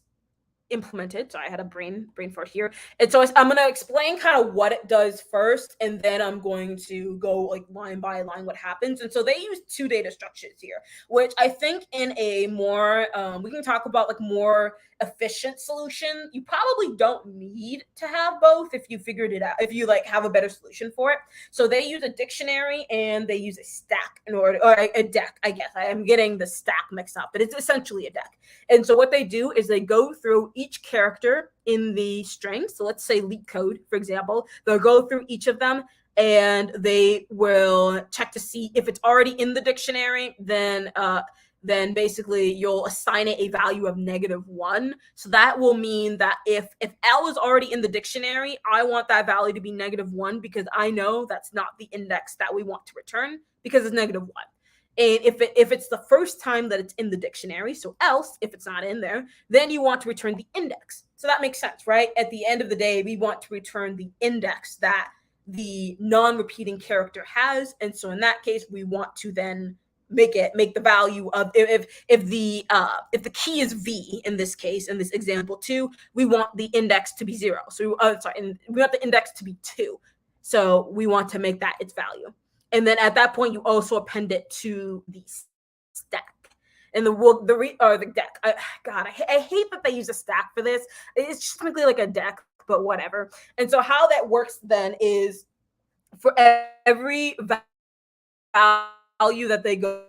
implemented, so I had a brain fart here, and so I'm going to explain kind of what it does first, and then I'm going to go like line by line what happens. And so they use 2 data structures here, which I think in a more we can talk about like more efficient solution, you probably don't need to have both if you figured it out, if you like have a better solution for it. So they use a dictionary and they use a stack in order, or a deck, I guess. I am getting the stack mixed up, but it's essentially a deck. And so what they do is they go through each character in the string. So let's say LeetCode, for example. They'll go through each of them and they will check to see if it's already in the dictionary, then basically you'll assign it a value of -1. So that will mean that if L is already in the dictionary, I want that value to be -1 because I know that's not the index that we want to return because it's -1. And if it's the first time that it's in the dictionary, so else, if it's not in there, then you want to return the index. So that makes sense, right? At the end of the day, we want to return the index that the non-repeating character has. And so in that case, we want to then make the value of if the key is V in this case, in this example 2, we want the index to be 0. So we want the index to be 2. So we want to make that its value. And then at that point, you also append it to the stack. And the deck. I hate that they use a stack for this. It's just simply like a deck, but whatever. And so how that works then is for every value that they go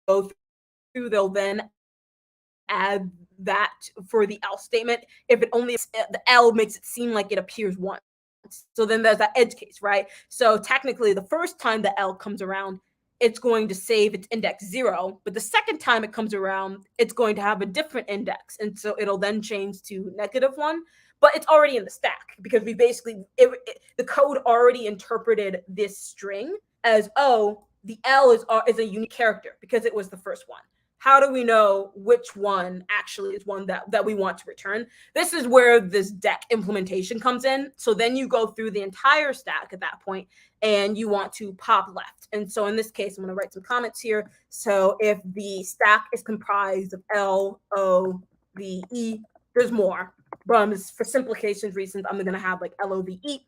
through, they'll then add that for the else statement. If it only the L makes it seem like it appears once. So then there's that edge case, right? So technically, the first time the L comes around, it's going to save its index 0, but the second time it comes around, it's going to have a different index, and so it'll then change to -1. But it's already in the stack because we basically the code already interpreted this string as, oh, the L is a unique character because it was the first one. How do we know which one actually is one that we want to return? This is where this deck implementation comes in. So then you go through the entire stack at that point and you want to pop left. And so in this case, I'm going to write some comments here. So if the stack is comprised of L, O, V, E, there's more. But for simplification reasons, I'm going to have like L, O, V, E.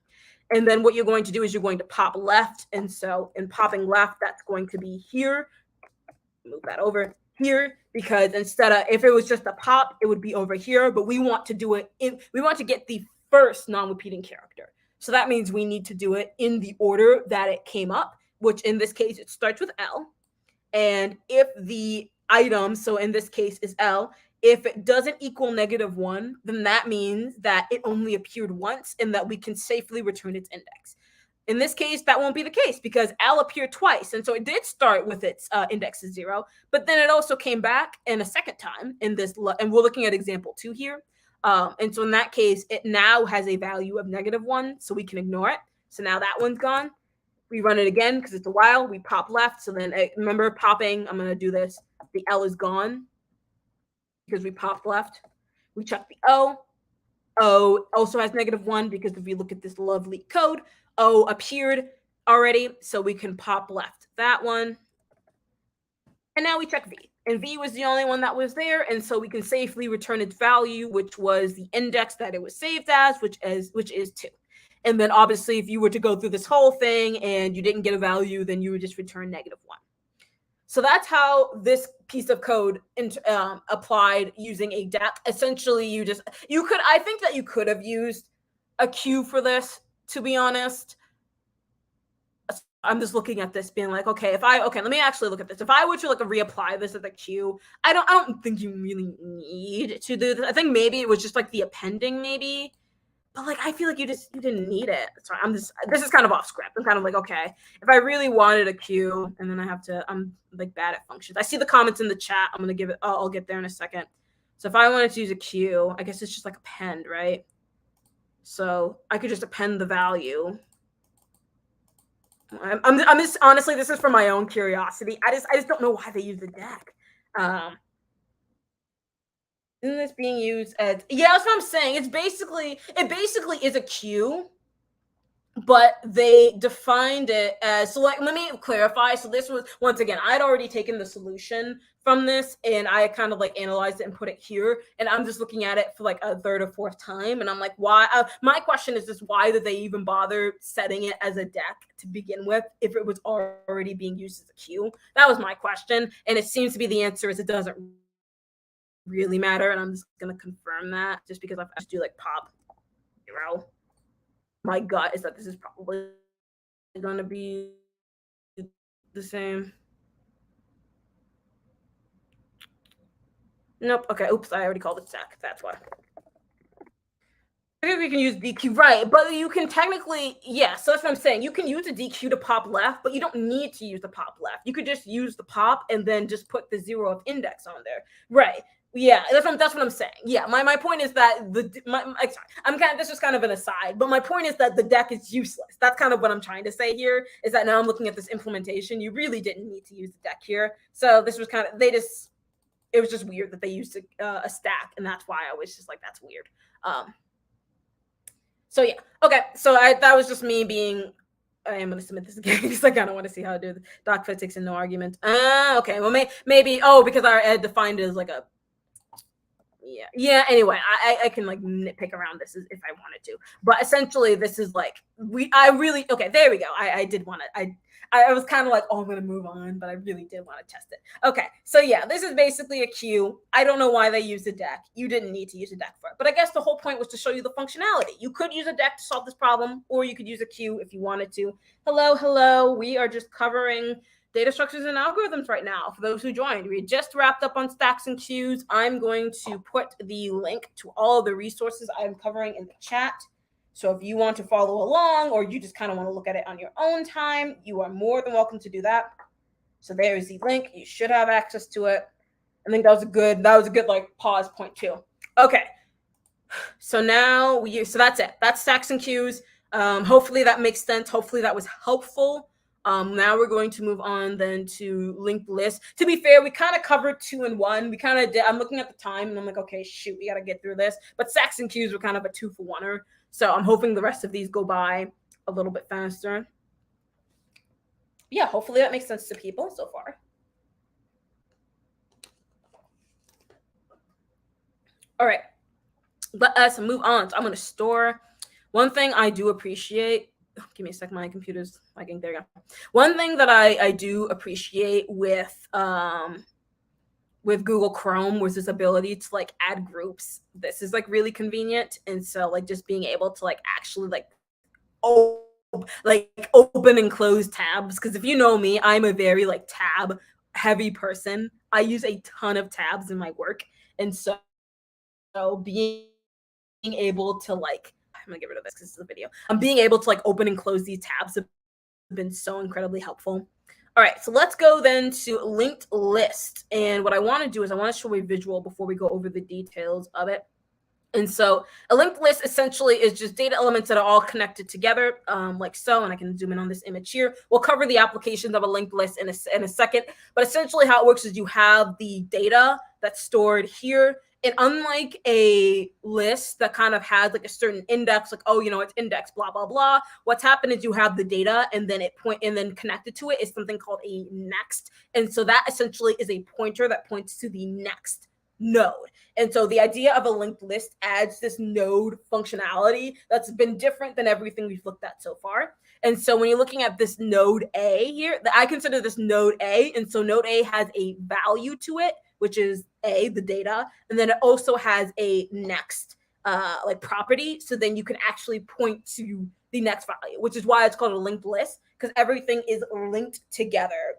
And then what you're going to do is you're going to pop left. And so in popping left, that's going to be here. Move that over. here, because instead of, if it was just a pop, it would be over here, but we want to do it we want to get the first non-repeating character. So that means we need to do it in the order that it came up, which in this case, it starts with L. And if the item, so in this case is L, if it doesn't equal -1, then that means that it only appeared once and that we can safely return its index. In this case, that won't be the case because L appeared twice. And so it did start with its index as 0, but then it also came back in a second time in this. And we're looking at example 2 here. And so in that case, it now has a value of -1, so we can ignore it. So now that one's gone. We run it again because it's a while. We pop left. So then remember popping, I'm going to do this. The L is gone because we popped left. We check the O. O also has -1 because if we look at this lovely code, O appeared already. So we can pop left that one. And now we check V. And V was the only one that was there. And so we can safely return its value, which was the index that it was saved as, which is 2. And then obviously, if you were to go through this whole thing and you didn't get a value, then you would just return -1. So that's how this piece of code applied using a DAC. Essentially, I think that you could have used a queue for this, to be honest. I'm just looking at this being like, okay, let me actually look at this. If I were to reapply this as a queue, I don't think you really need to do this. I think maybe it was just like the appending maybe. But I feel like you didn't need it. Sorry, this is kind of off script. I'm kind of like, okay, if I really wanted a queue, and then I'm bad at functions. I see the comments in the chat. I'm gonna give it. I'll get there in a second. So if I wanted to use a queue, I guess it's just like append, right? So I could just append the value. I'm just honestly, this is for my own curiosity. I just don't know why they use the deck. Isn't this being used as, yeah, that's what I'm saying. It basically is a queue, but they defined it as, so let me clarify. So this was, once again, I'd already taken the solution from this and I kind of analyzed it and put it here. And I'm just looking at it for a third or fourth time. And I'm like, why? My question is just, why did they even bother setting it as a deck to begin with if it was already being used as a queue? That was my question. And it seems to be the answer is it doesn't really matter, and I'm just gonna confirm that just because I just do pop 0. My gut is that this is probably gonna be the same. Nope. Okay. Oops. I already called it stack. That's why. I think we can use DQ, right? But you can technically, yeah. So that's what I'm saying. You can use a DQ to pop left, but you don't need to use the pop left. You could just use the pop and then just put the 0 of index on there, right? Yeah, that's what I'm saying. Yeah, my point is that this was kind of an aside, but my point is that the deck is useless. That's kind of what I'm trying to say here, is that now I'm looking at this implementation. You really didn't need to use the deck here. So this was kind of, it was just weird that they used a stack, and that's why I was just like, that's weird. So yeah, okay. So that was just me being, I am going to submit this again because I kind of want to see how to do the doc physics and no argument. Okay, well maybe, because I had defined it as a, yeah. Anyway, I can nitpick around this if I wanted to, but essentially this is okay. There we go. I did want to. I was kind of like, oh, I'm gonna move on, but I really did want to test it. Okay, so yeah, this is basically a queue. I don't know why they used a deck. You didn't need to use a deck for it, but I guess the whole point was to show you the functionality. You could use a deck to solve this problem, or you could use a queue if you wanted to. Hello. We are just covering data structures and algorithms right now. For those who joined, we just wrapped up on stacks and queues. I'm going to put the link to all of the resources I'm covering in the chat. So if you want to follow along or you just kind of want to look at it on your own time, you are more than welcome to do that. So there's the link. You should have access to it. I think that was a good pause point too. Okay. So now so that's it. That's stacks and queues. Hopefully that makes sense. Hopefully that was helpful. Now we're going to move on then to linked lists. To be fair, we kind of covered 2 and 1. We kind of did. I'm looking at the time and I'm like, okay, shoot, we got to get through this. But stacks and queues were kind of a 2-for-1er. So I'm hoping the rest of these go by a little bit faster. Yeah, hopefully that makes sense to people so far. All right, let us move on. So I'm going to store. One thing I do appreciate, give me a sec, my computer's lagging. There you go. One thing that I do appreciate with with Google Chrome was this ability to like add groups. This is like really convenient. And so like just being able to like actually open and close tabs. Because if you know me, I'm a very like tab heavy person. I use a ton of tabs in my work. And so being able to like I'm gonna get rid of this because this is a video. Being able to like open and close these tabs have been so incredibly helpful. All right, so let's go then to linked list. And what I want to do is I want to show a visual before we go over the details of it. And so a linked list essentially is just data elements that are all connected together, like so. And I can zoom in on this image here. We'll cover the applications of a linked list in a second. But essentially how it works is you have the data that's stored here. And unlike a list that kind of has like a certain index, like, oh, it's index, blah, blah, blah. What's happened is you have the data and then connected to it is something called a next. And so that essentially is a pointer that points to the next node. And so the idea of a linked list adds this node functionality that's been different than everything we've looked at so far. And so when you're looking at this node A here, I consider this node A. And so node A has a value to it, which is A, the data. And then it also has a next like property. So then you can actually point to the next value, which is why it's called a linked list, because everything is linked together.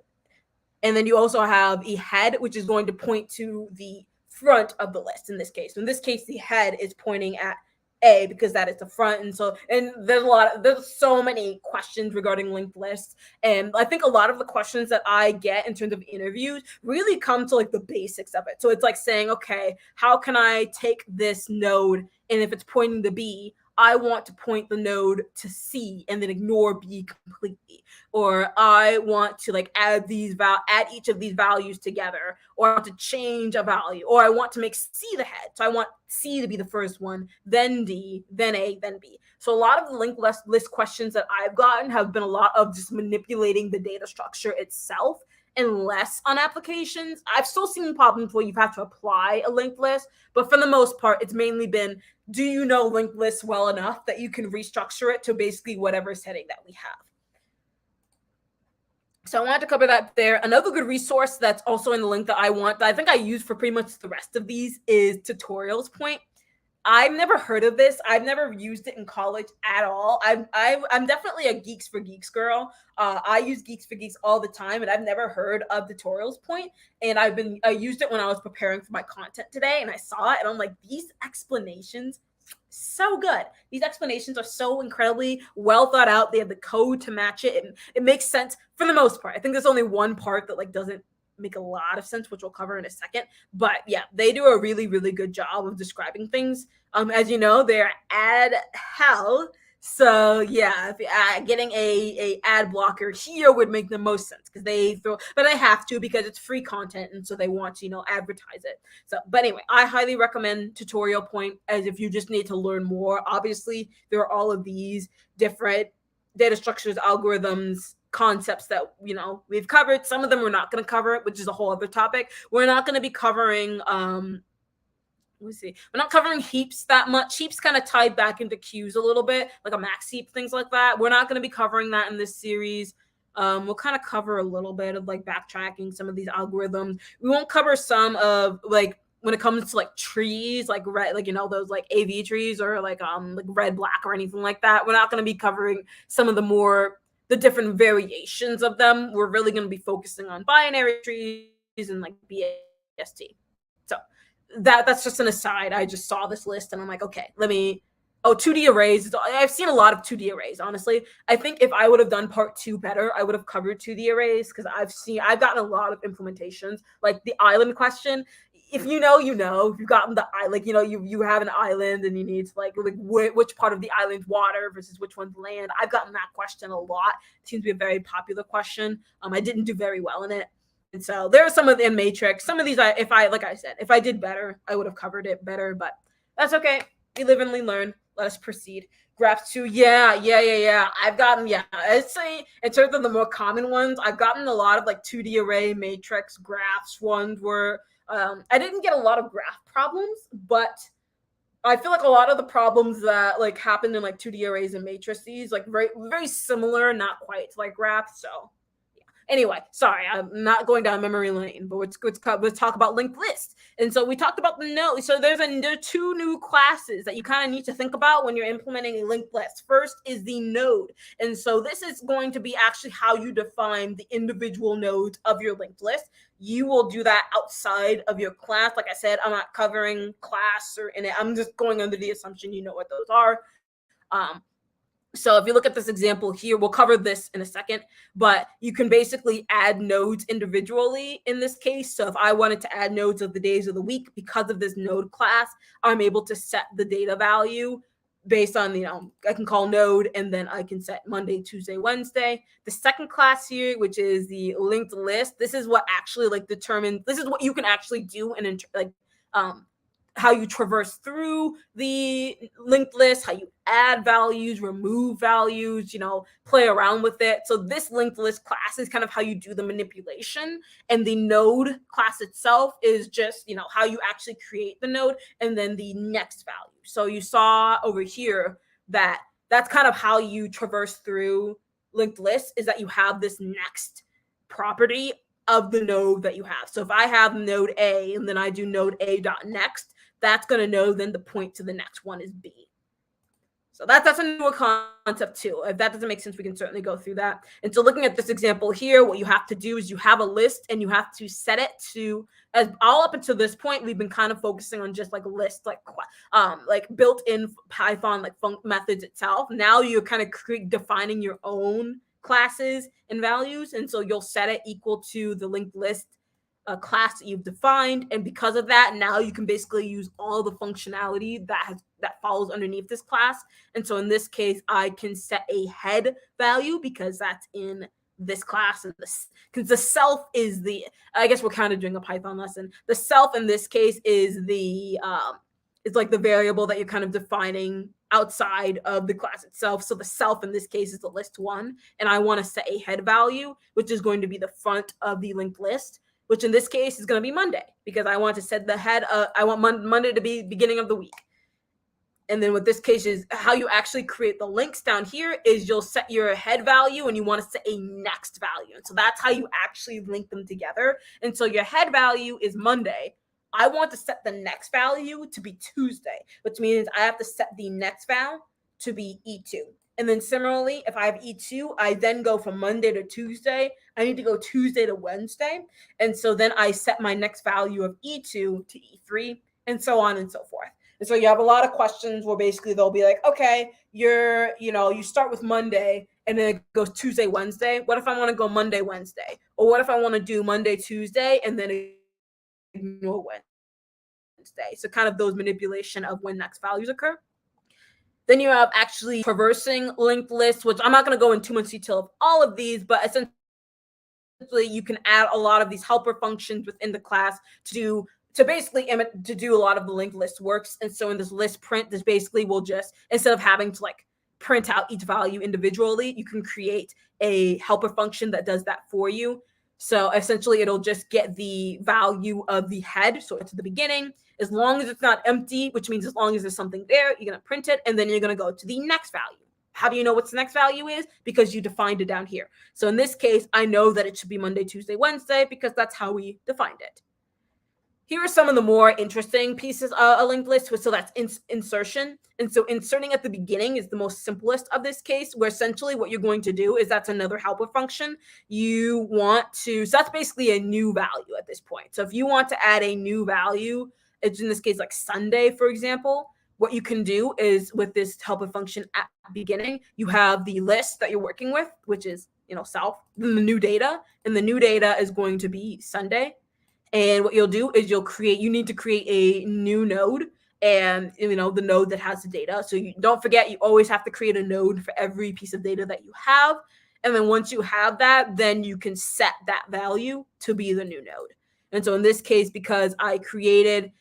And then you also have a head, which is going to point to the front of the list in this case. So in this case, the head is pointing at A because that is the front. And there's so many questions regarding linked lists. And I think a lot of the questions that I get in terms of interviews really come to like the basics of it. So it's like saying, okay, how can I take this node and if it's pointing to B, I want to point the node to C and then ignore B completely. Or I want to like add each of these values together, or I want to change a value, or I want to make C the head. So I want C to be the first one, then D, then A, then B. So a lot of the linked list questions that I've gotten have been a lot of just manipulating the data structure itself and less on applications. I've still seen problems where you've had to apply a linked list, but for the most part, it's mainly been, do you know linked lists well enough that you can restructure it to basically whatever setting that we have? So I wanted to cover that there. Another good resource that's also in the link that I think I use for pretty much the rest of these is Tutorials Point. I've never heard of this. I've never used it in college at all. I'm definitely a Geeks for Geeks girl. I use Geeks for Geeks all the time, and I've never heard of Tutorials Point. And I used it when I was preparing for my content today, and I saw it, and I'm like, these explanations, so good. These explanations are so incredibly well thought out. They have the code to match it, and it makes sense for the most part. I think there's only one part that like doesn't make a lot of sense, which we'll cover in a second. But yeah, they do a really, really good job of describing things. As you know, they're ad hell. So yeah, if getting a ad blocker here would make the most sense because but I have to because it's free content, and so they want to advertise it. So, but anyway, I highly recommend Tutorial Point as if you just need to learn more. Obviously, there are all of these different data structures, algorithms, concepts that we've covered. Some of them we're not going to cover, which is a whole other topic. We're not going to be covering we're not covering heaps that much. Heaps kind of tied back into queues a little bit, like a max heap, things like that. We're not going to be covering that in this series. We'll kind of cover a little bit of like backtracking some of these algorithms. We won't cover some of like when it comes to like trees, like red, like those like AV trees or like red black or anything like that. We're not going to be covering some of the different variations of them. We're really going to be focusing on binary trees and like BST. So that's just an aside. I just saw this list and I'm like, okay, 2D arrays. I've seen a lot of 2D arrays, honestly. I think if I would have done part 2 better, I would have covered 2D arrays because I've gotten a lot of implementations, like the island question. If you know, if you've gotten the island, you have an island and you need to like which part of the island's water versus which one's land. I've gotten that question a lot. It seems to be a very popular question. I didn't do very well in it. And so there are some of the in Matrix. Some of these, if I did better, I would have covered it better, but that's okay. We live and we learn. Let us proceed. Graphs 2. Yeah. I've gotten, I'd say in terms of the more common ones, I've gotten a lot of like 2D array, matrix, graphs ones where I didn't get a lot of graph problems, but I feel like a lot of the problems that like happened in like 2D arrays and matrices, like very, very similar, not quite to like graphs. So Anyway, sorry, I'm not going down memory lane, but let's talk about linked lists. And so we talked about the node. So there are two new classes that you kind of need to think about when you're implementing a linked list. First is the node. And so this is going to be actually how you define the individual nodes of your linked list. You will do that outside of your class. Like I said, I'm not covering class or in it. I'm just going under the assumption you know what those are. So if you look at this example here, we'll cover this in a second, but you can basically add nodes individually in this case. So if I wanted to add nodes of the days of the week, because of this node class, I'm able to set the data value based on, I can call node and then I can set Monday, Tuesday, Wednesday. The second class here, which is the linked list, this is what actually determines, this is what you can actually do and how you traverse through the linked list, how you add values, remove values, play around with it. So this linked list class is kind of how you do the manipulation. And the node class itself is just, how you actually create the node and then the next value. So you saw over here that that's kind of how you traverse through linked lists, is that you have this next property of the node that you have. So if I have node A and then I do node A dot next, that's going to know then the point to the next one is B. So that's a newer concept too. If that doesn't make sense, we can certainly go through that. And so looking at this example here, what you have to do is you have a list and you have to set it to, as all up until this point, we've been kind of focusing on just like lists, like built-in Python, like func methods itself. Now you're kind of defining your own classes and values. And so you'll set it equal to the linked list class that you've defined, and because of that, now you can basically use all the functionality that follows underneath this class. And so in this case, I can set a head value because that's in this class, and this, because the self is I guess we're kind of doing a Python lesson. The self in this case is it's like the variable that you're kind of defining outside of the class itself. So the self in this case is the list one, and I want to set a head value, which is going to be the front of the linked list, which in this case is going to be Monday, because I want to set the head. I want Monday to be beginning of the week. And then what this case is, how you actually create the links down here is you'll set your head value and you want to set a next value. And so that's how you actually link them together. And so your head value is Monday. I want to set the next value to be Tuesday, which means I have to set the next value to be E2. And then similarly, if I have E2, I then go from Monday to Tuesday. I need to go Tuesday to Wednesday. And so then I set my next value of E2 to E3, and so on and so forth. And so you have a lot of questions where basically they'll be like, okay, you start with Monday and then it goes Tuesday, Wednesday. What if I want to go Monday, Wednesday? Or what if I want to do Monday, Tuesday, and then ignore Wednesday? So kind of those manipulation of when next values occur. Then you have actually traversing linked lists, which I'm not going to go into too much detail of all of these, but essentially you can add a lot of these helper functions within the class to basically do a lot of the linked list works. And so in this list print, this basically will just, instead of having to like print out each value individually, you can create a helper function that does that for you. So essentially it'll just get the value of the head, so it's at the beginning. As long as it's not empty, which means as long as there's something there, you're going to print it, and then you're going to go to the next value. How do you know what the next value is? Because you defined it down here. So in this case, I know that it should be Monday, Tuesday, Wednesday, because that's how we defined it. Here are some of the more interesting pieces of a linked list. So that's insertion. And so inserting at the beginning is the most simplest of this case, where essentially what you're going to do is, that's another helper function. So that's basically a new value at this point. So if you want to add a new value, it's in this case like Sunday, for example, what you can do is with this helper function at the beginning, you have the list that you're working with, which is, self, then the new data, and the new data is going to be Sunday. And what you'll do is you need to create a new node, and the node that has the data. So you don't forget, you always have to create a node for every piece of data that you have. And then once you have that, then you can set that value to be the new node. And so in this case, because I created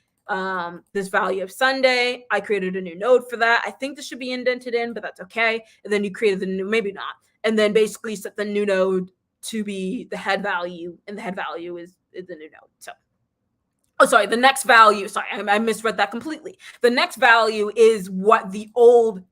this value of Sunday, I created a new node for that. I think this should be indented in, but that's okay. And then you created the new, maybe not. And then basically set the new node to be the head value, and the head value is the new node. So, the next value, I misread that completely. The next value is what the old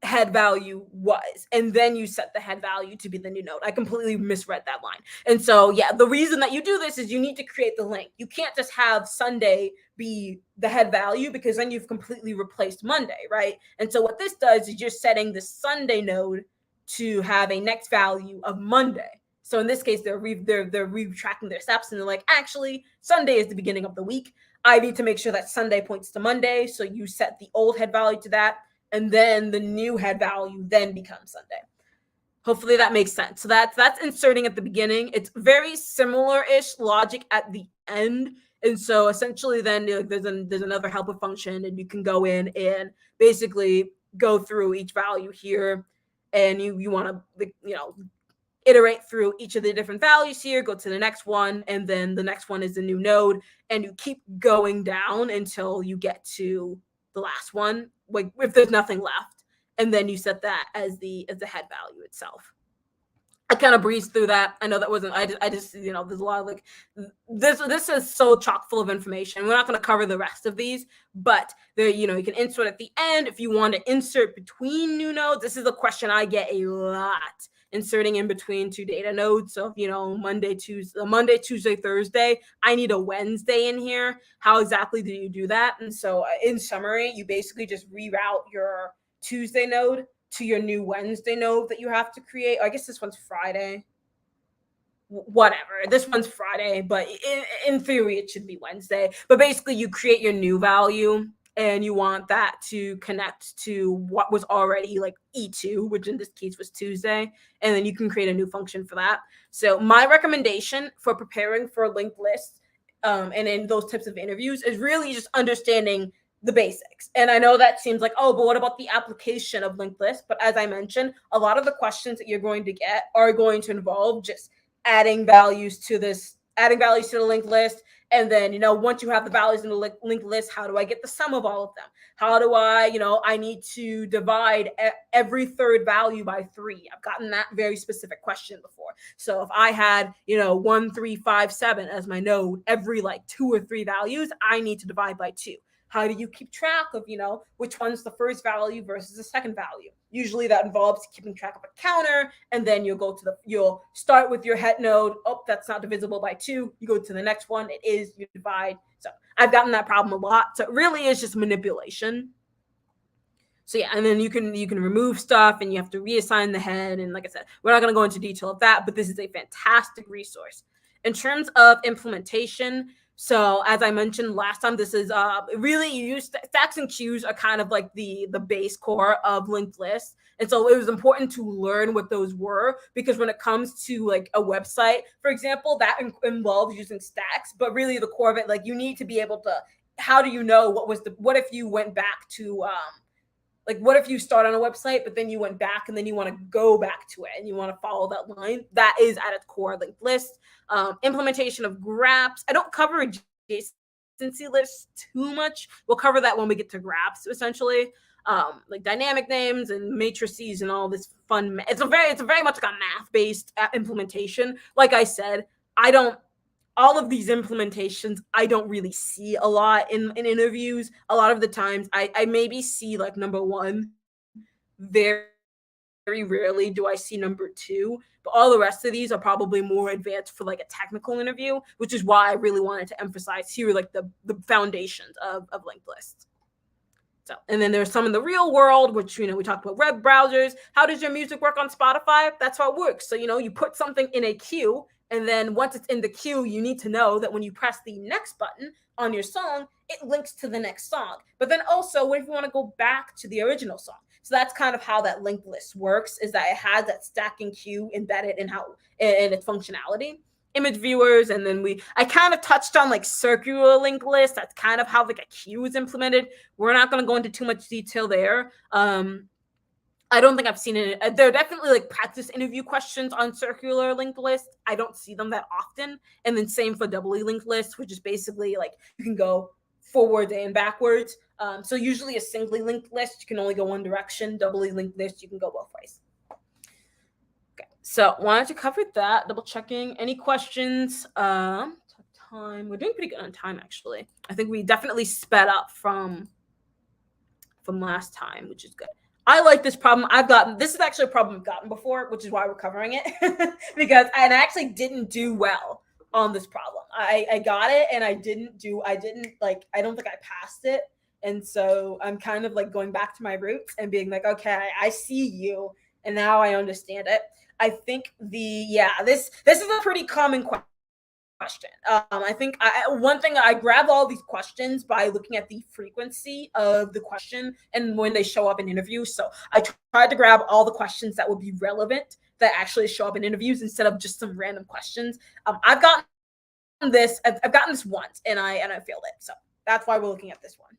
head value was, and then you set the head value to be the new node. I completely misread that line. And so yeah, the reason that you do this is you need to create the link. You can't just have Sunday be the head value, because then you've completely replaced Monday, right? And so what this does is you're setting the Sunday node to have a next value of Monday. So in this case, they're retracking their steps, and they're like, actually, Sunday is the beginning of the week. I need to make sure that Sunday points to Monday. So you set the old head value to that, and then the new head value then becomes Sunday. Hopefully that makes sense. So that's inserting at the beginning. It's very similar-ish logic at the end. And so essentially then there's another helper function, and you can go in and basically go through each value here, and you want to iterate through each of the different values here, go to the next one, and then the next one is the new node, and you keep going down until you get to the last one, like if there's nothing left, and then you set that as the head value itself. I kind of breezed through that. I know that wasn't, I just there's a lot of this is so chock full of information. We're not going to cover the rest of these, but there, you can insert at the end if you want to insert between new nodes. This is a question I get a lot. Inserting in between two data nodes. So, Monday, Tuesday, Thursday, I need a Wednesday in here. How exactly do you do that? And so in summary, you basically just reroute your Tuesday node to your new Wednesday node that you have to create. I guess this one's Friday. Whatever. This one's Friday, but in theory, it should be Wednesday. But basically, you create your new value, and you want that to connect to what was already like E2, which in this case was Tuesday. And then you can create a new function for that. So my recommendation for preparing for a linked list and in those types of interviews is really just understanding the basics. And I know that seems like, oh, but what about the application of linked list? But as I mentioned, a lot of the questions that you're going to get are going to involve just adding values to the linked list. And then, once you have the values in the linked list, how do I get the sum of all of them? How do I, I need to divide every third value by 3. I've gotten that very specific question before. So if I had, 1, 3, 5, 7 as my node, every 2 or 3 values, I need to divide by 2. How do you keep track of, which one's the first value versus the second value? Usually that involves keeping track of a counter, and then you'll start with your head node. Oh, that's not divisible by 2. You go to the next one. It is, you divide. So I've gotten that problem a lot. So it really is just manipulation. So yeah, and then you can remove stuff, and you have to reassign the head. And like I said, we're not going to go into detail of that, but this is a fantastic resource. In terms of implementation, so as I mentioned last time, this is really, you use stacks and queues are kind of like the base core of linked lists. And so it was important to learn what those were, because when it comes to like a website, for example, that involves using stacks, but really the core of it, you need to be able to, how do you know what if you went back to, what if you start on a website, but then you went back and then you want to go back to it and you want to follow that line? That is at its core linked list. Implementation of graphs. I don't cover adjacency lists too much. We'll cover that when we get to graphs, essentially. Like dynamic names and matrices and all this fun. It's very much like a math-based implementation. Like I said, all of these implementations, I don't really see a lot in interviews. A lot of the times I maybe see number 1. Very, very rarely do I see number 2. But all the rest of these are probably more advanced for a technical interview, which is why I really wanted to emphasize here the foundations of linked lists. So, and then there's some in the real world, which, we talked about web browsers. How does your music work on Spotify? That's how it works. So, you put something in a queue, and then once it's in the queue, you need to know that when you press the next button on your song, it links to the next song. But then also, what if you want to go back to the original song? So that's kind of how that linked list works, is that it has that stacking queue embedded in its functionality. Image viewers, and then I kind of touched on circular linked list. That's kind of how a queue is implemented. We're not going to go into too much detail there. I don't think I've seen it. There are definitely practice interview questions on circular linked list. I don't see them that often. And then same for doubly linked list, which is basically you can go forward and backwards. So usually a singly linked list, you can only go one direction. Doubly linked list, you can go both ways. Okay, so wanted to cover that. Double checking. Any questions? Time. We're doing pretty good on time, actually. I think we definitely sped up from last time, which is good. I like this problem. This is actually a problem I've gotten before, which is why we're covering it. Because I actually didn't do well on this problem. I got it and I didn't like, I don't think I passed it. And so I'm kind of like going back to my roots and being like, okay, I see you and now I understand it. I think this is a pretty common question. I think one thing, I grab all these questions by looking at the frequency of the question and when they show up in interviews. So I tried to grab all the questions that would be relevant that actually show up in interviews instead of just some random questions. I've gotten I've gotten this once and I failed it. So that's why we're looking at this one.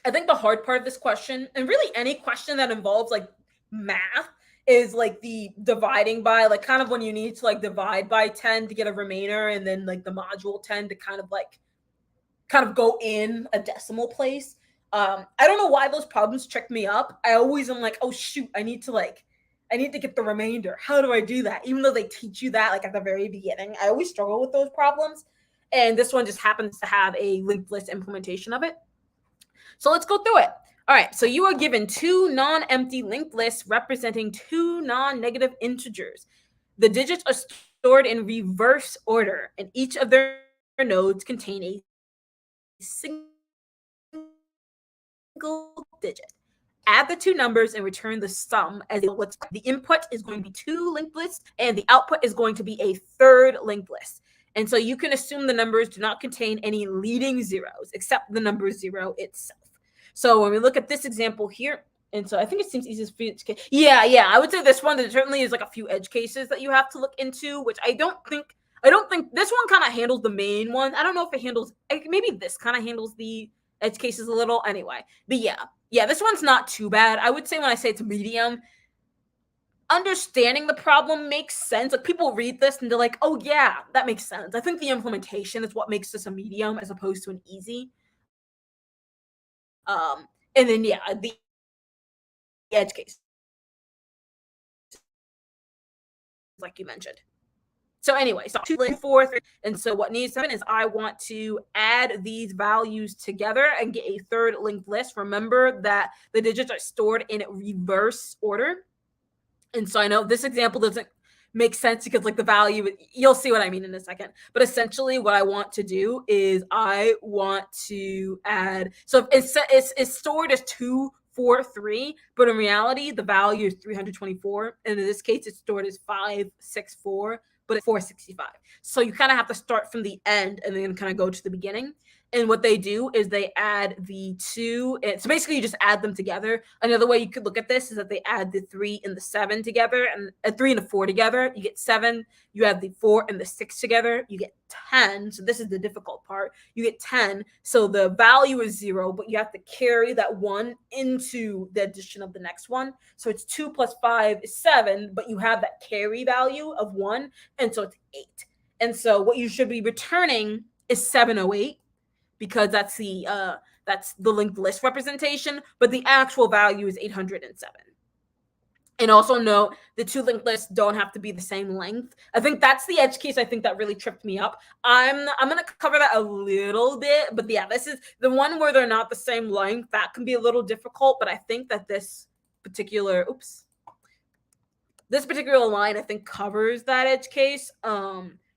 I think the hard part of this question, and really any question that involves like math, is like the dividing by, like kind of when you need to like divide by 10 to get a remainder, and then like the module 10 to kind of go in a decimal place. I don't know why those problems trick me up. I always am like, oh shoot, I need to get the remainder. How do I do that? Even though they teach you that like at the very beginning, I always struggle with those problems. And this one just happens to have a linked list implementation of it. So let's go through it. All right, so you are given two non-empty linked lists representing two non-negative integers. The digits are stored in reverse order, and each of their nodes contain a single digit. Add the two numbers and return the sum as what's the input is going to be two linked lists, and the output is going to be a third linked list. And so you can assume the numbers do not contain any leading zeros except the number zero itself. So when we look at this example here, and so I think it seems easiest for you to, yeah, I would say this one, there certainly is like a few edge cases that you have to look into, which I don't think this one kind of handles the main one. I don't know if it handles, maybe this kind of handles the edge cases a little anyway. But yeah, this one's not too bad. I would say when I say it's medium, understanding the problem makes sense. Like people read this and they're like, oh yeah, that makes sense. I think the implementation is what makes this a medium as opposed to an easy. And then the edge case, like you mentioned. So anyway, so 2, 4, 3, and so what needs to happen is I want to add these values together and get a third linked list. Remember that the digits are stored in reverse order. And so I know this example doesn't make sense because like the value, you'll see what I mean in a second. But essentially what I want to do is I want to add, so it's stored as 2, 4, 3, but in reality the value is 324. And in this case it's stored as 564, but it's 465. So you kind of have to start from the end and then kind of go to the beginning. And what they do is they add the two. So basically, you just add them together. Another way you could look at this is that they add the 3 and the 7 together, and a 3 and a 4 together. You get 7. You add the 4 and the 6 together. You get 10. So this is the difficult part. You get 10. So the value is 0, but you have to carry that 1 into the addition of the next one. So it's 2 plus 5 is 7, but you have that carry value of 1, and so it's 8. And so what you should be returning is 708. Because that's the linked list representation, but the actual value is 807. And also note the two linked lists don't have to be the same length. I think that's the edge case I think that really tripped me up. I'm gonna cover that a little bit, but yeah, this is the one where they're not the same length. That can be a little difficult, but I think that this particular line I think covers that edge case.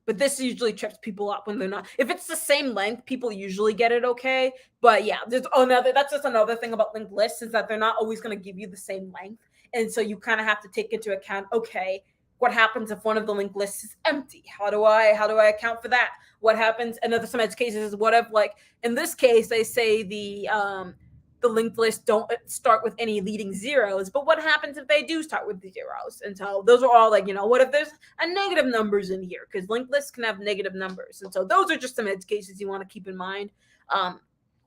But this usually trips people up when they're not. If it's the same length, people usually get it okay. But yeah, that's just another thing about linked lists is that they're not always going to give you the same length. And so you kind of have to take into account, okay, what happens if one of the linked lists is empty? How do I account for that? What happens? And some edge cases is what if, like in this case, they say the linked list don't start with any leading zeros, but what happens if they do start with the zeros? And so those are all like, what if there's a negative numbers in here? Because linked lists can have negative numbers. And so those are just some edge cases you want to keep in mind.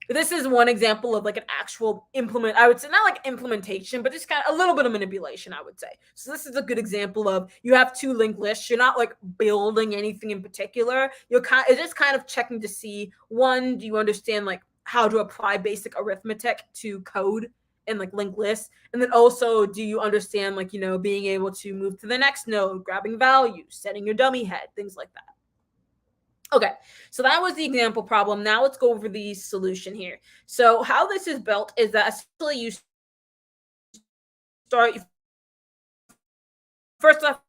This is one example of like an actual I would say not like implementation, but just kind of a little bit of manipulation, I would say. So this is a good example of you have two linked lists. You're not like building anything in particular. It's just kind of checking to see, one, do you understand like how to apply basic arithmetic to code and like linked lists, and then also do you understand like being able to move to the next node, grabbing values, setting your dummy head, things like that. Okay, so that was the example problem. Now let's go over the solution here. So how this is built is that essentially you start first off,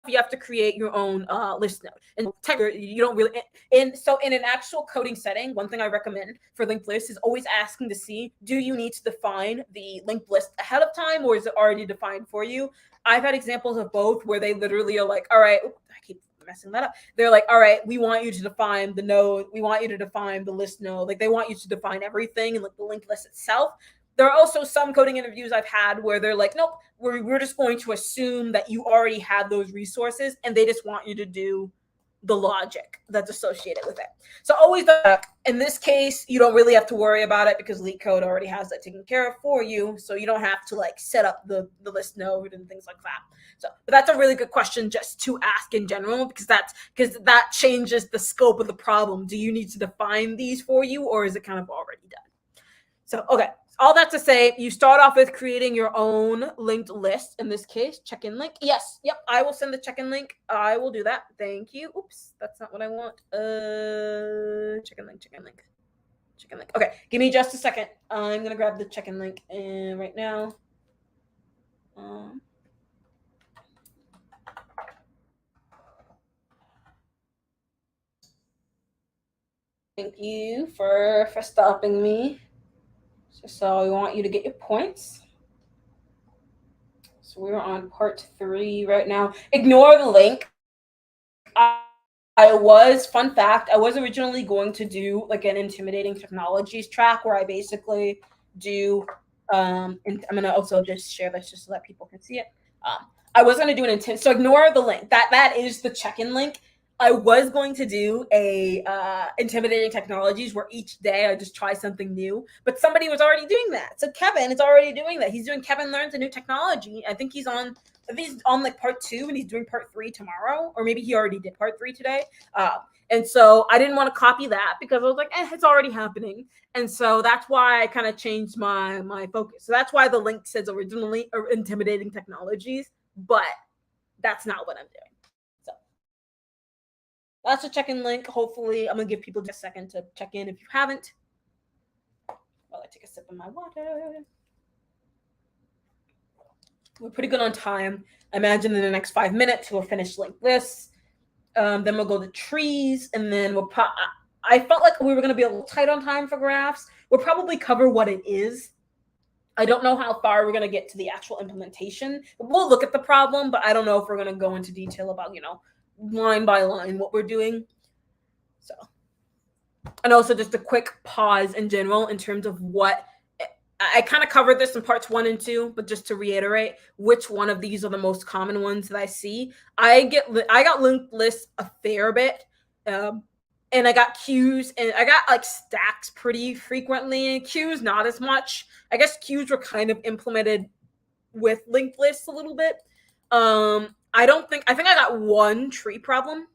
you have to create your own list node, and you don't really in an actual coding setting. One thing I recommend for linked lists is always asking to see, do you need to define the linked list ahead of time, or is it already defined for you? I've had examples of both where they literally are like, all right, I keep messing that up. They're like, all right, we want you to define the node, we want you to define the list node, like they want you to define everything and like the linked list itself. There are also some coding interviews I've had where they're like, nope, we're just going to assume that you already have those resources and they just want you to do the logic that's associated with it. So always in this case, you don't really have to worry about it because LeetCode already has that taken care of for you. So you don't have to like set up the list node and things like that. So, but that's a really good question just to ask in general, because that changes the scope of the problem. Do you need to define these for you, or is it kind of already done? So, okay, all that to say, you start off with creating your own linked list. In this case, check-in link. Yes, yep, I will send the check-in link. I will do that. Thank you. Oops, that's not what I want. Check-in link. Okay, give me just a second. I'm gonna grab the check-in link right now. Thank you for stopping me. So we want you to get your points. So we're on part 3 right now. Ignore the link. Fun fact, I was originally going to do like an intimidating technologies track where I basically do, and I'm going to also just share this just so that people can see it. I was going to do an intent, so ignore the link. That is the check-in link. I was going to do a intimidating technologies where each day I just try something new, but somebody was already doing that. So Kevin is already doing that. He's doing Kevin Learns a New Technology. I think he's on like part 2 and he's doing part 3 tomorrow, or maybe he already did part 3 today. And so I didn't want to copy that because I was like, it's already happening. And so that's why I kind of changed my focus. So that's why the link says originally intimidating technologies, but that's not what I'm doing. So that's a check-in link. Hopefully, I'm going to give people just a second to check in if you haven't. While I take a sip of my water. We're pretty good on time. I imagine in the next 5 minutes, we'll finish linked lists. Then we'll go to trees, and then I felt like we were going to be a little tight on time for graphs. We'll probably cover what it is. I don't know how far we're going to get to the actual implementation. We'll look at the problem, but I don't know if we're going to go into detail about, line by line what we're doing. So, and also just a quick pause in general in terms of what I kind of covered this in parts 1 and 2, but just to reiterate, which one of these are the most common ones that I see. I got linked lists a fair bit, and I got queues, and I got like stacks pretty frequently. Queues not as much. I guess queues were kind of implemented with linked lists a little bit. I think I got one tree problem.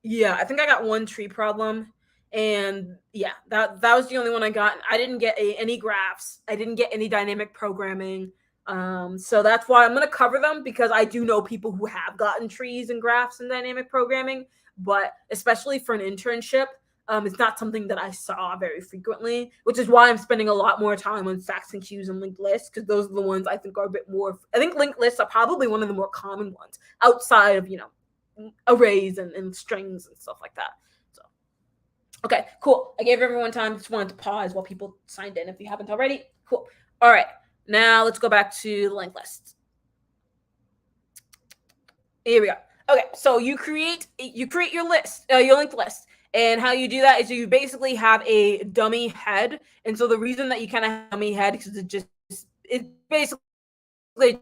Yeah, I think I got one tree problem. And yeah, that was the only one I got. I didn't get any graphs. I didn't get any dynamic programming. So that's why I'm going to cover them, because I do know people who have gotten trees and graphs and dynamic programming, but especially for an internship, it's not something that I saw very frequently, which is why I'm spending a lot more time on stacks and queues and linked lists, because those are the ones I think are a bit more. I think linked lists are probably one of the more common ones outside of, arrays and strings and stuff like that. So, okay, cool. I gave everyone time. Just wanted to pause while people signed in if you haven't already. Cool. All right. Now let's go back to the linked list. Here we go. Okay, so you create your list, your linked list. And how you do that is you basically have a dummy head. And so the reason that you kind of have a dummy head is because it basically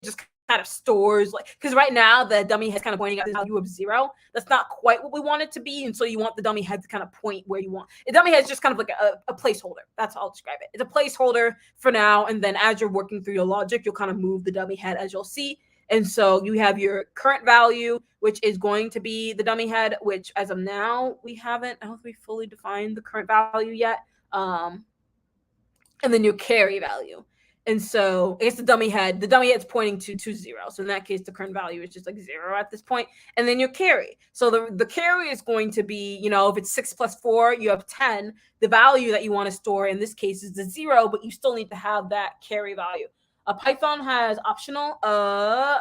just kind of stores, like, because right now the dummy head's kind of pointing at the value of 0. That's not quite what we want it to be, and so you want the dummy head to kind of point where you want. The dummy head's just kind of like a placeholder. That's how I'll describe it. It's a placeholder for now, and then as you're working through your logic, you'll kind of move the dummy head, as you'll see. And so you have your current value, which is going to be the dummy head, which as of now, I don't think we fully defined the current value yet. And then your carry value. And so I guess the dummy head's pointing to 0. So in that case, the current value is just like 0 at this point. And then your carry. So the carry is going to be, if it's 6 plus 4, you have 10. The value that you want to store in this case is the 0, but you still need to have that carry value. Python has optional. I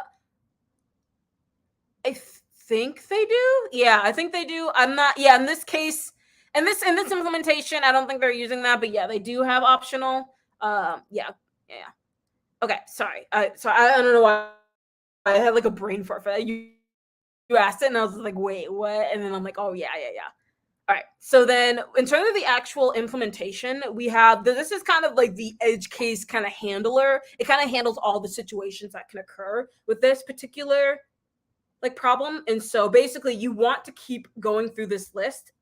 think they do. Yeah, I think they do. I'm not. Yeah, in this case, in this implementation, I don't think they're using that. But yeah, they do have optional. Yeah. Okay, sorry. I don't know why I had like a brain fart for that. You asked it, and I was like, wait, what? And then I'm like, oh yeah. All right. So then, in terms of the actual implementation, we have this is kind of like the edge case kind of handler. It kind of handles all the situations that can occur with this particular like problem. And so basically, you want to keep going through this list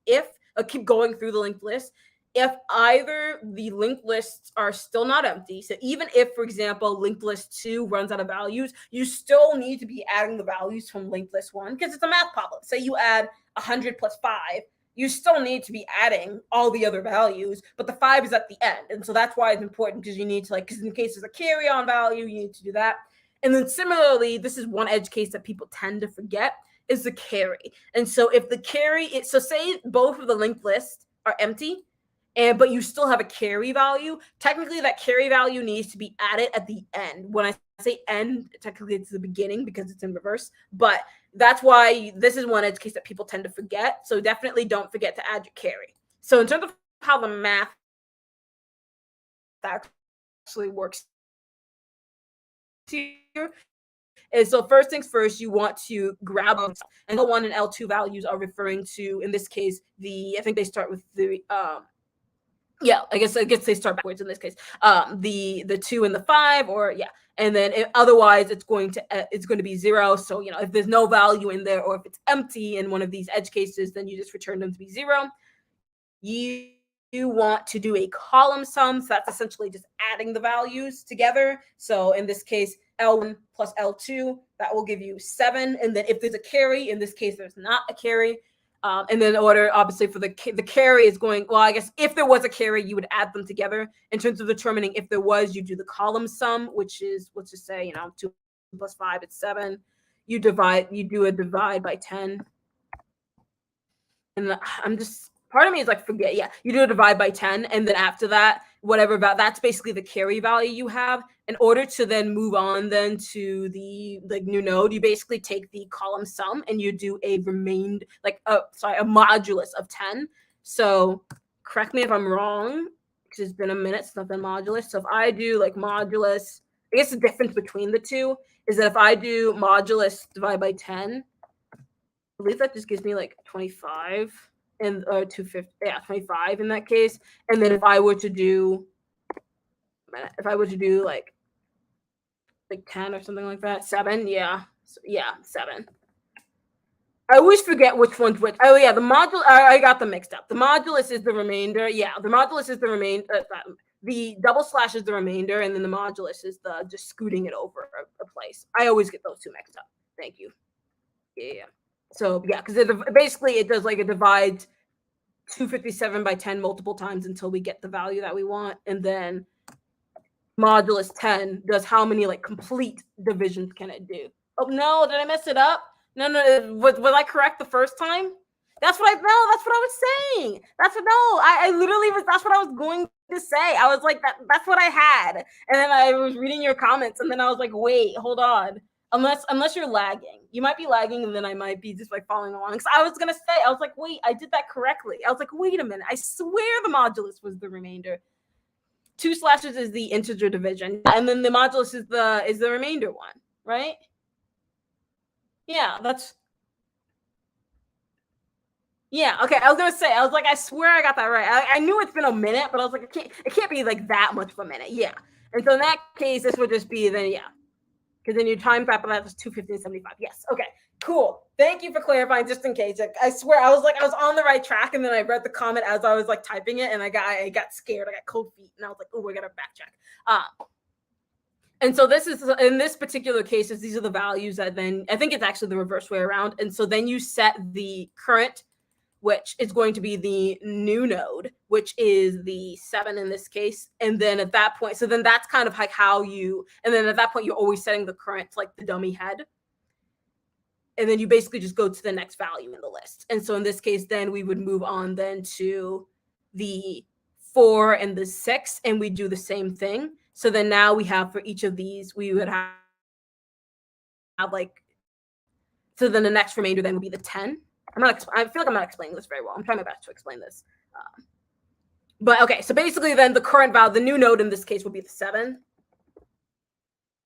keep going through the linked list if either the linked lists are still not empty. So even if, for example, linked list 2 runs out of values, you still need to be adding the values from linked list 1 because it's a math problem. Say you add 100 plus 5, you still need to be adding all the other values, but the 5 is at the end. And so that's why it's important, because you need to because in case there's a carry on value, you need to do that. And then similarly, this is one edge case that people tend to forget, is the carry. And so if the carry, so say both of the linked lists are empty, but you still have a carry value, technically that carry value needs to be added at the end. When I say end, technically it's the beginning because it's in reverse, but that's why this is one edge case that people tend to forget. So definitely don't forget to add your carry. So in terms of how the math actually works here is, so first things first, you want to grab them, and L1 and L2 values are referring to, in this case, I think they start with the I guess they start backwards in this case. The 2 and the 5, or and then otherwise it's going to be 0. So if there's no value in there, or if it's empty in one of these edge cases, then you just return them to be 0. You want to do a column sum, so that's essentially just adding the values together. So in this case, L1 plus L2, that will give you 7. And then if there's a carry, in this case there's not a carry, and then order, obviously, for the carry is going, well, I guess if there was a carry, you would add them together. In terms of determining if there was, you do the column sum, which is, let's just say, 2 plus 5, it's 7. You do a divide by 10. And part of me is like, forget, you do a divide by 10, and then after that, whatever, that's basically the carry value you have. In order to then move on then to the new node, you basically take the column sum and you do a a modulus of 10. So correct me if I'm wrong, because it's been a minute since I've done modulus. So if I do modulus, I guess the difference between the two is that if I do modulus divide by 10, I believe that just gives me 25 and 250, 25 in that case. And then if I were to do like 10 or something like that, 7, 7. I always forget which one's which. Oh yeah, the module, I got them mixed up. The modulus is the remainder. Yeah, the modulus is the remainder. The double slash is the remainder, and then the modulus is the just scooting it over a place. I always get those two mixed up. Thank you. Yeah. So because basically it does it divides 257 by 10 multiple times until we get the value that we want, and then modulus 10 does how many complete divisions can it do. Oh no, did I mess it up? No, was I correct the first time? That's what I was saying. I literally that's what I was going to say. I was like, that's what I had. And then I was reading your comments, and then I was like, wait, hold on. Unless you're lagging. You might be lagging, and then I might be just following along. Because I was gonna say, I was like, wait, I did that correctly. I was like, wait a minute, I swear the modulus was the remainder. 2 slashes is the integer division, and then the modulus is the remainder one, right? Yeah, that's. Yeah, okay. I was gonna say, I was like, I swear I got that right. I knew it's been a minute, but I was like, it can't be that much of a minute. Yeah. And so in that case, this would just be then, because then your time factor that's 250 and 75. Yes. Okay. Cool. Thank you for clarifying, just in case. I swear I was on the right track, and then I read the comment as I was typing it, and I got scared. I got cold feet, and I was like, oh, we gotta back check. And so this is, in this particular case, these are the values that then, I think it's actually the reverse way around. And so then you set the current which is going to be the new node, which is the 7 in this case. And then at that point, so then that's kind of like how you, and then at that point, you're always setting the current to like the dummy head. And then you basically just go to the next value in the list. And so in this case, then we would move on then to the 4 and the 6, and we do the same thing. So then now we have for each of these, we would have like, so then the next remainder then would be the 10. I feel like I'm not explaining this very well. I'm trying my best to explain this. But okay, so basically then the current value, the new node in this case would be the 7.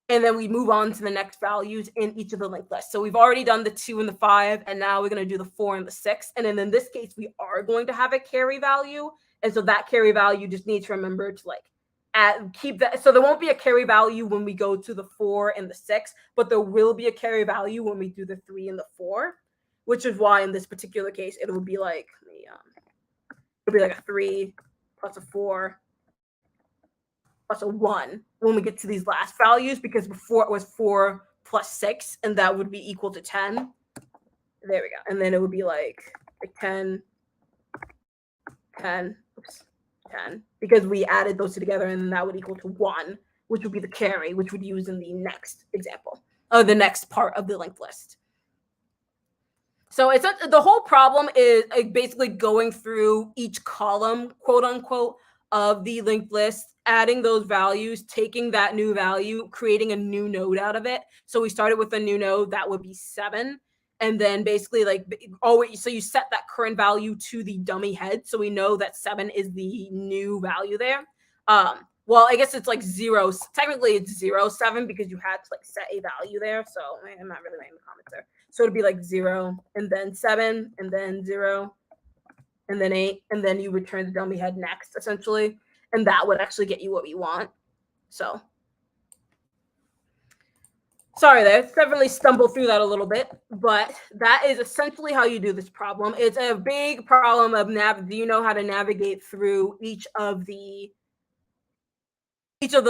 And then we move on to the next values in each of the linked lists. So we've already done the 2 and the 5, and now we're going to do the 4 and the 6. And then in this case, we are going to have a carry value. And so that carry value just need to remember to like keep that. So there won't be a carry value when we go to the 4 and the 6, but there will be a carry value when we do the 3 and the 4, which is why in this particular case, it will be like, it'll be like a 3 plus a 4 plus a 1 when we get to these last values, because before it was 4 plus 6, and that would be equal to 10. There we go. And then it would be like 10, 10, 10, because we added those two together, and then that would equal to 1, which would be the carry, which would use in the next example, or the next part of the linked list. So it's the whole problem is basically going through each column, quote unquote, of the linked list, adding those values, taking that new value, creating a new node out of it. So we started with a new node that would be 7. And then basically like always, so you set that current value to the dummy head. So we know that 7 is the new value there. Well, I guess it's like 0. Technically it's 0, 7, because you had to like set a value there. So I'm not really writing the comments there. So it'd be like 0 and then 7 and then 0 and then 8, and then you return the dummy head next, essentially. And that would actually get you what you want. So sorry there, definitely stumbled through that a little bit, but that is essentially how you do this problem. It's a big problem of do you know how to navigate through each of the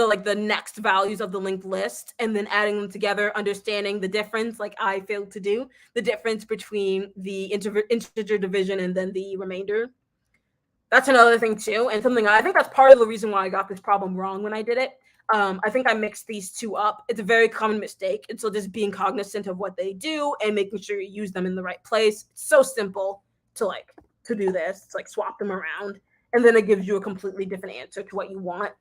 like the next values of the linked list, and then adding them together, understanding the difference, like I failed to do, the difference between the integer division and then the remainder. That's another thing too, and something I think that's part of the reason why I got this problem wrong when I did it. I think I mixed these two up. It's a very common mistake, and so just being cognizant of what they do and making sure you use them in the right place. It's so simple to do this. It's like swap them around, and then it gives you a completely different answer to what you want.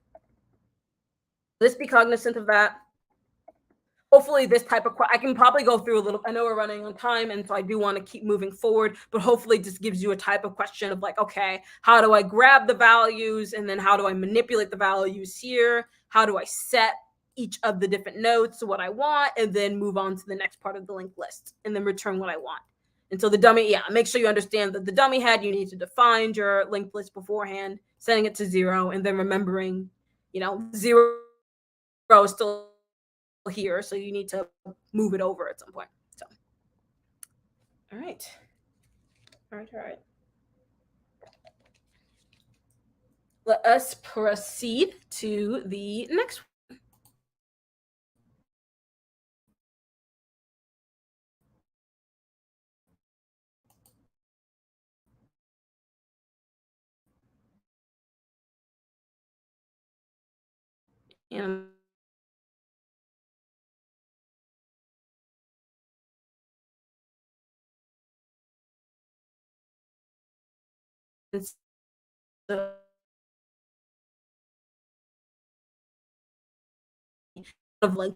Let's be cognizant of that. Hopefully this type of, I can probably go through a little, I know we're running on time, and so I do want to keep moving forward, but hopefully this gives you a type of question of like, okay, how do I grab the values, and then how do I manipulate the values here? How do I set each of the different nodes to what I want, and then move on to the next part of the linked list, and then return what I want. And so the dummy, make sure you understand that the dummy head, you need to define your linked list beforehand, setting it to 0, and then remembering, 0 is still here, so you need to move it over at some point. So all right. Let us proceed to the next one. And so of like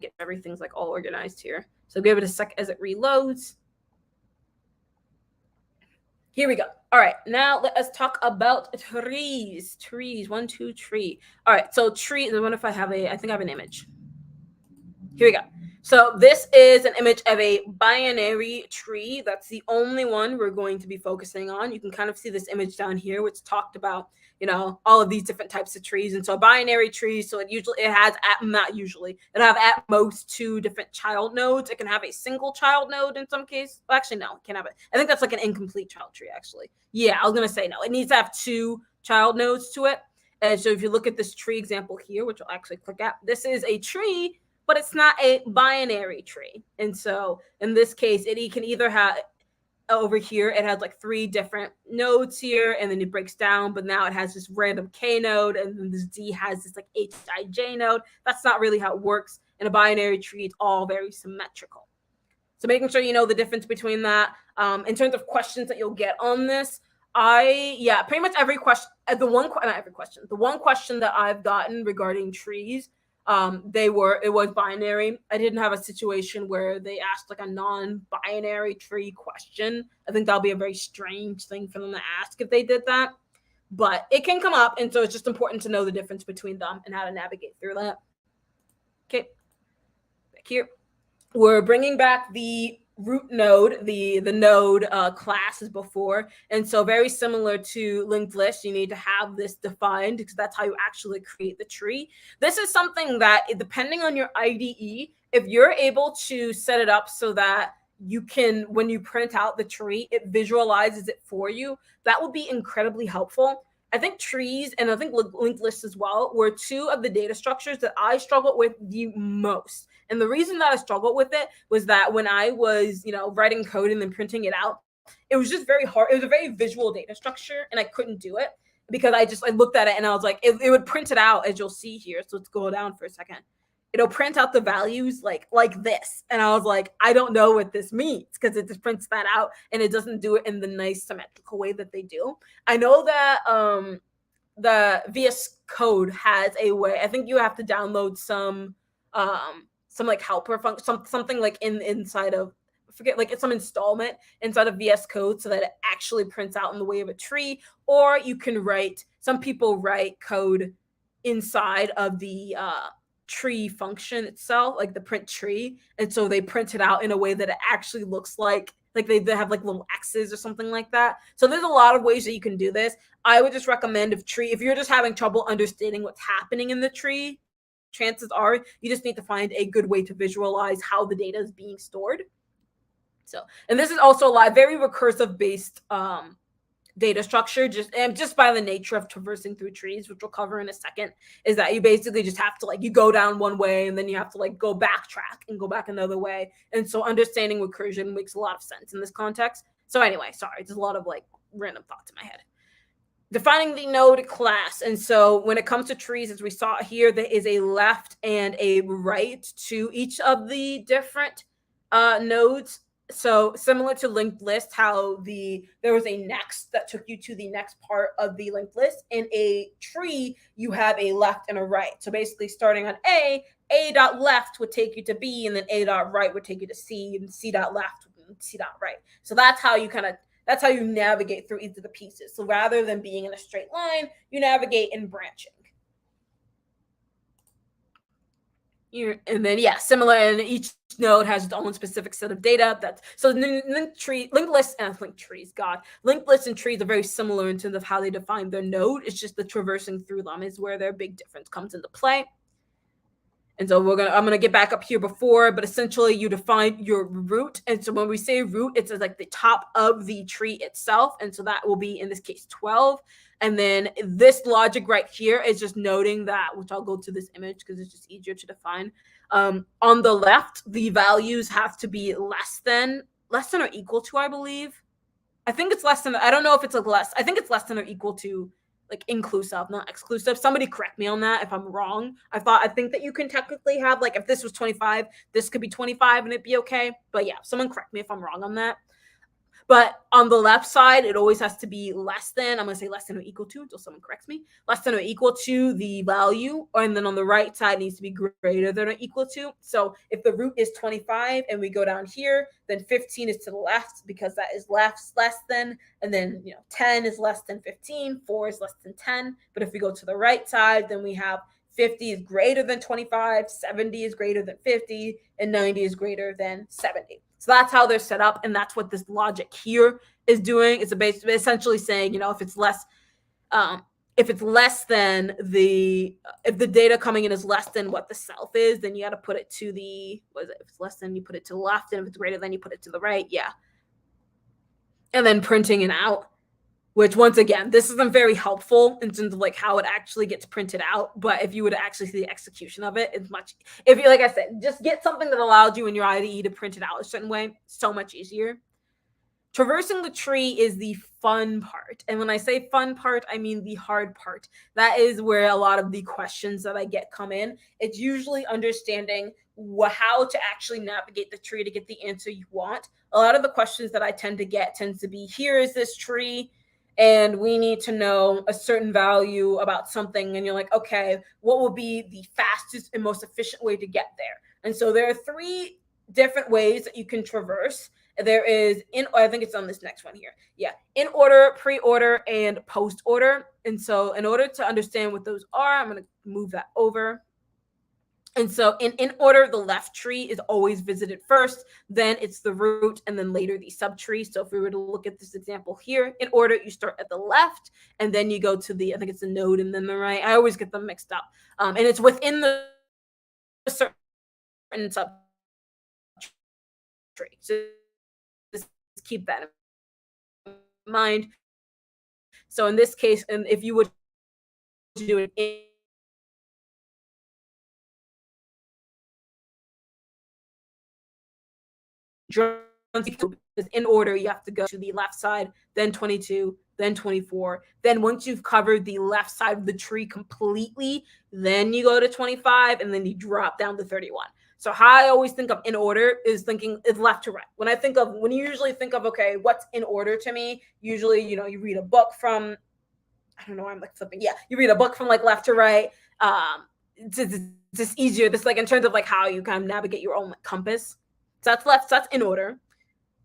get everything's like all organized here. So give it a sec as it reloads. Here we go. All right, now let us talk about trees. Trees, 1, 2, tree. All right, so tree. I wonder if I have I think I have an image. Here we go. So this is an image of a binary tree. That's the only one we're going to be focusing on. You can kind of see this image down here, which talked about, all of these different types of trees. And so a binary tree, so it has it'll have at most 2 different child nodes. It can have a single child node in some case. Well, actually, no, it can't have it. I think that's like an incomplete child tree, actually. Yeah, I was going to say no. It needs to have 2 child nodes to it. And so if you look at this tree example here, which I'll actually click at, this is a tree, but it's not a binary tree. And so in this case, it can either have, over here, it has like 3 different nodes here, and then it breaks down, but now it has this random K node, and then this D has this like HIJ node. That's not really how it works. In a binary tree, it's all very symmetrical. So making sure you know the difference between that. In terms of questions that you'll get on this, pretty much every question, the one question that I've gotten regarding trees, it was binary. I didn't have a situation where they asked like a non-binary tree question. I think that'll be a very strange thing for them to ask if they did that, but it can come up, and so it's just important to know the difference between them and how to navigate through that. Okay, back here. We're bringing back the root node, the node class as before. And so very similar to linked list, you need to have this defined because that's how you actually create the tree. This is something that, depending on your IDE, if you're able to set it up so that you can, when you print out the tree, it visualizes it for you, that will be incredibly helpful. I think trees and I think linked lists as well were 2 of the data structures that I struggled with the most. And the reason that I struggled with it was that when I was, writing code and then printing it out, it was just very hard. It was a very visual data structure, and I couldn't do it because I looked at it and I was like, it would print it out, as you'll see here. So let's go down for a second. It'll print out the values like this. And I was like, I don't know what this means because it just prints that out and it doesn't do it in the nice symmetrical way that they do. I know that the VS Code has a way. I think you have to download some like helper function, something like inside of, I forget, like it's some installment inside of VS Code so that it actually prints out in the way of a tree. Or you can some people write code inside of the tree function itself, like the print tree, and so they print it out in a way that it actually looks like they have like little X's or something like that. So there's a lot of ways that you can do this. I would just recommend if you're just having trouble understanding what's happening in the tree, chances are you just need to find a good way to visualize how the data is being stored. So, and this is also a very recursive based data structure, just by the nature of traversing through trees, which we'll cover in a second, is that you basically just have to you go down one way and then you have to go backtrack and go back another way. And so understanding recursion makes a lot of sense in this context. So anyway, sorry, there's a lot of random thoughts in my head. Defining the node class. And so when it comes to trees, as we saw here, there is a left and a right to each of the different nodes. So similar to linked list, how there was a next that took you to the next part of the linked list. In a tree, you have a left and a right. So basically starting on A dot left would take you to B, and then A dot right would take you to C, and C dot left and C dot right. So that's how you navigate through each of the pieces. So rather than being in a straight line, you navigate in branching. And then similar, and each node has its own specific set of data. Linked lists and trees are very similar in terms of how they define their node. It's just the traversing through them is where their big difference comes into play. And so I'm gonna get back up here before, but essentially you define your root. And so when we say root, it's like the top of the tree itself. And so that will be in this case 12. And then this logic right here is just noting that, which I'll go to this image because it's just easier to define. On the left, the values have to be less than or equal to, I believe. I think it's less than. I don't know if it's less. I think it's less than or equal to inclusive, not exclusive. Somebody correct me on that if I'm wrong. I think that you can technically have if this was 25, this could be 25 and it'd be okay. But someone correct me if I'm wrong on that. But on the left side, it always has to be less than. I'm going to say less than or equal to until someone corrects me. Less than or equal to the value. And then on the right side, it needs to be greater than or equal to. So if the root is 25 and we go down here, then 15 is to the left because that is less than. And then 10 is less than 15. 4 is less than 10. But if we go to the right side, then we have 50 is greater than 25, 70 is greater than 50, and 90 is greater than 70. So that's how they're set up, and that's what this logic here is doing. It's essentially saying, if it's less than if the data coming in is less than what the self is, then you got to put it to the, if it's less than, you put it to the left, and if it's greater than, you put it to the right. And then printing it out, which once again, this isn't very helpful in terms of how it actually gets printed out. But if you would actually see the execution of it, it's much, if you, like I said, just get something that allows you in your IDE to print it out a certain way, so much easier. Traversing the tree is the fun part. And when I say fun part, I mean the hard part. That is where a lot of the questions that I get come in. It's usually understanding how to actually navigate the tree to get the answer you want. A lot of the questions that I tend to get tends to be, here is this tree, and we need to know a certain value about something, and you're like, okay, what will be the fastest and most efficient way to get there? And so there are three different ways that you can traverse. There is I think it's on this next one here. Yeah, in order, pre-order, and post-order. And so in order to understand what those are, I'm going to move that over. And so in order, the left tree is always visited first, then it's the root, and then later the subtree. So if we were to look at this example here, in order, you start at the left, and then you go to I think it's the node and then the right. I always get them mixed up. And it's within the certain subtree. So just keep that in mind. So in this case, and if you would do it in order, you have to go to the left side, then 22, then 24. Then once you've covered the left side of the tree completely, then you go to 25, and then you drop down to 31. So how I always think of in order is thinking is left to right. When you usually think of, okay, what's in order to me, usually, you read a book from, I don't know, I'm like flipping. Yeah, you read a book from like left to right. It's just easier. This like in terms of like how you kind of navigate your own like, compass. So that's left. So that's in order.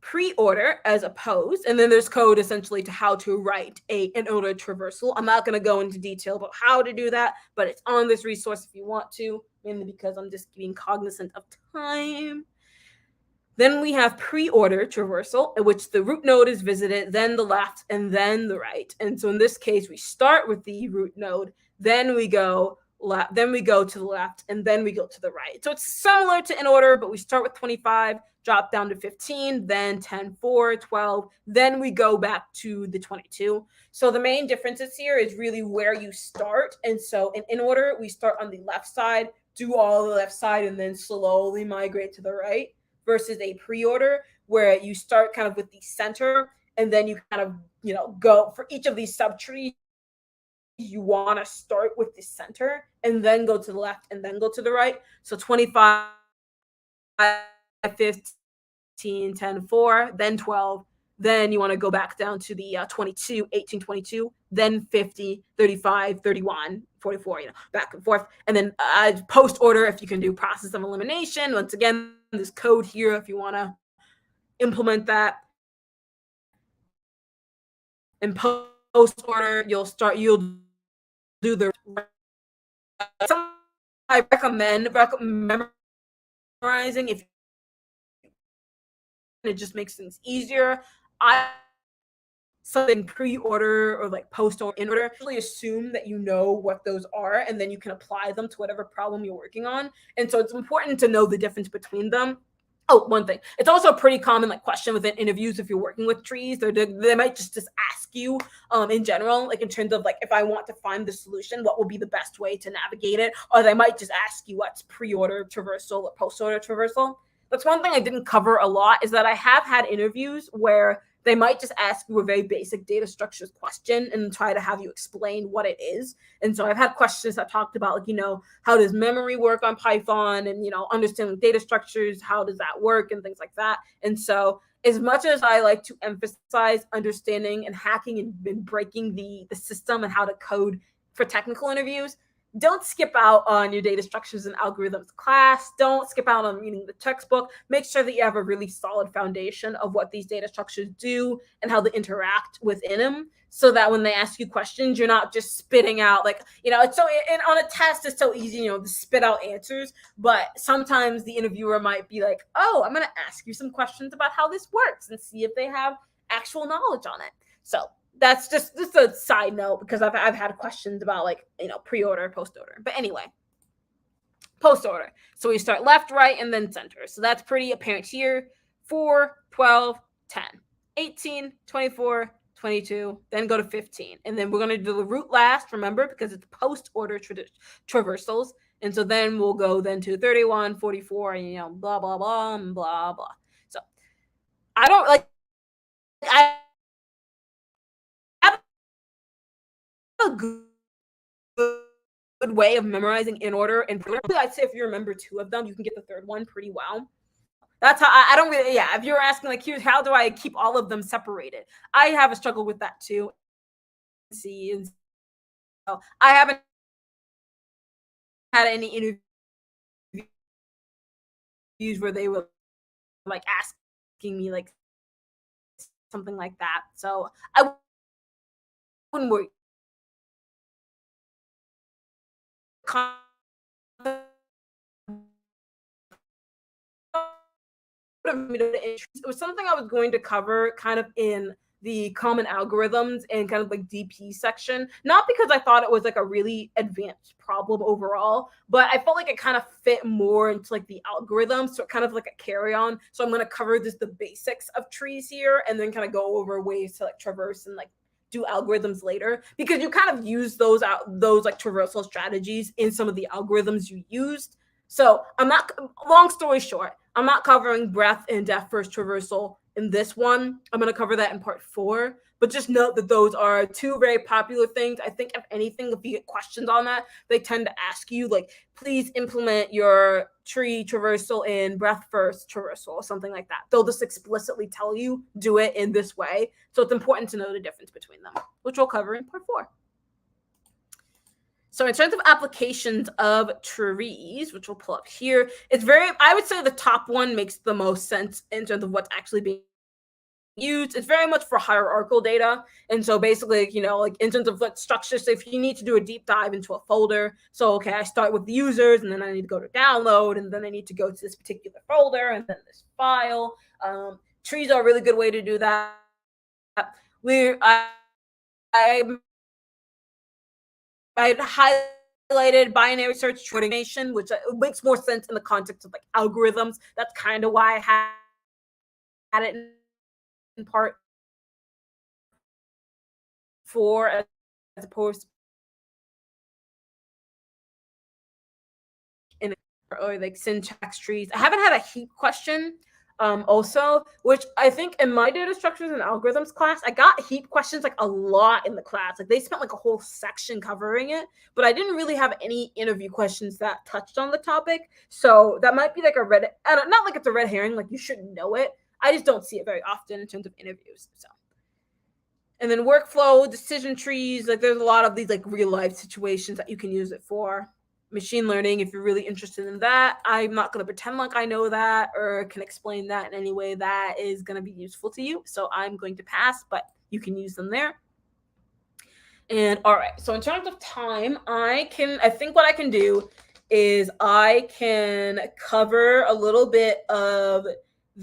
Pre-order as opposed, and then there's code essentially to how to write an order traversal. I'm not going to go into detail about how to do that, but it's on this resource if you want to, mainly because I'm just being cognizant of time. Then we have pre-order traversal, in which the root node is visited, then the left, and then the right. And so in this case, we start with the root node, then we go then we go to the left, and then we go to the right. So it's similar to in order, but we start with 25, drop down to 15, then 10, 4, 12, then we go back to the 22. So the main differences here is really where you start. And so in order, we start on the left side, do all the left side, and then slowly migrate to the right, versus a pre-order where you start kind of with the center, and then you kind of, go for each of these subtrees. You want to start with the center and then go to the left and then go to the right. So 25, 15, 10, 4, then 12. Then you want to go back down to the 22, 18, 22, then 50, 35, 31, 44, back and forth. And then post order, if you can do process of elimination. Once again, there's code here if you want to implement that. In post order, you'll do the. I recommend memorizing if it just makes things easier. I something pre-order or like post or in order, really assume that you know what those are, and then you can apply them to whatever problem you're working on. And so it's important to know the difference between them. Oh, one thing. It's also a pretty common like question within interviews if you're working with trees. They might just ask you in general, like in terms of like, if I want to find the solution, what will be the best way to navigate it? Or they might just ask you what's pre-order traversal or post-order traversal. That's one thing I didn't cover a lot, is that I have had interviews where they might just ask you a very basic data structures question and try to have you explain what it is. And so I've had questions that talked about, like, how does memory work on Python, and, understanding data structures, how does that work, and things like that. And so as much as I like to emphasize understanding and hacking and breaking the system and how to code for technical interviews, don't skip out on your data structures and algorithms class. Don't skip out on reading the textbook. Make sure that you have a really solid foundation of what these data structures do and how they interact within them, so that when they ask you questions, you're not just spitting out like, it's so, and on a test, it's so easy, to spit out answers. But sometimes the interviewer might be like, oh, I'm going to ask you some questions about how this works and see if they have actual knowledge on it. So that's just a side note, because I've had questions about like, pre-order, post-order. But anyway, post-order. So we start left, right, and then center. So that's pretty apparent here. 4, 12, 10, 18, 24, 22, then go to 15. And then we're going to do the root last, remember, because it's post-order traversals. And so then we'll go then to 31, 44, and, blah, blah, blah, and blah, blah. So I don't like I have a good way of memorizing in order, and I'd say if you remember two of them, you can get the third one pretty well. That's how I don't really, yeah. If you're asking like, here's how do I keep all of them separated? I have a struggle with that too. See, and so I haven't had any interviews where they were like asking me like something like that. So I wouldn't worry. It was something I was going to cover kind of in the common algorithms and kind of like DP section, not because I thought it was like a really advanced problem overall, but I felt like it kind of fit more into like the algorithms, so kind of like a carry on. So I'm going to cover just the basics of trees here and then kind of go over ways to like traverse and like do algorithms later, because you kind of use those like traversal strategies in some of the algorithms you used. So I'm not, long story short, I'm not covering breadth and depth first traversal in this one. I'm going to cover that in part 4. But just note that those are two very popular things. I think, if anything, if you get questions on that, they tend to ask you, like, please implement your tree traversal in breadth first traversal or something like that. They'll just explicitly tell you, do it in this way. So it's important to know the difference between them, which we'll cover in part 4. So in terms of applications of trees, which we'll pull up here, it's very, I would say the top one makes the most sense in terms of what's actually being used. It's very much for hierarchical data. And so basically, like in terms of what structures, so if you need to do a deep dive into a folder, so okay, I start with the users and then I need to go to download and then I need to go to this particular folder and then this file. Trees are a really good way to do that. I highlighted binary search coordination, which makes more sense in the context of like algorithms. That's kind of why I had it in part 4 as opposed to in or like syntax trees. I haven't had a heap question also, which I think in my data structures and algorithms class, I got heap questions like a lot in the class. Like they spent like a whole section covering it, but I didn't really have any interview questions that touched on the topic. So that might be like a red, not like it's a red herring, like you should know it. I just don't see it very often in terms of interviews. So, and then workflow, decision trees, like there's a lot of these like real life situations that you can use it for. Machine learning, if you're really interested in that, I'm not going to pretend like I know that or can explain that in any way that is going to be useful to you. So I'm going to pass, but you can use them there. And all right, so in terms of time, I think what I can do is I can cover a little bit of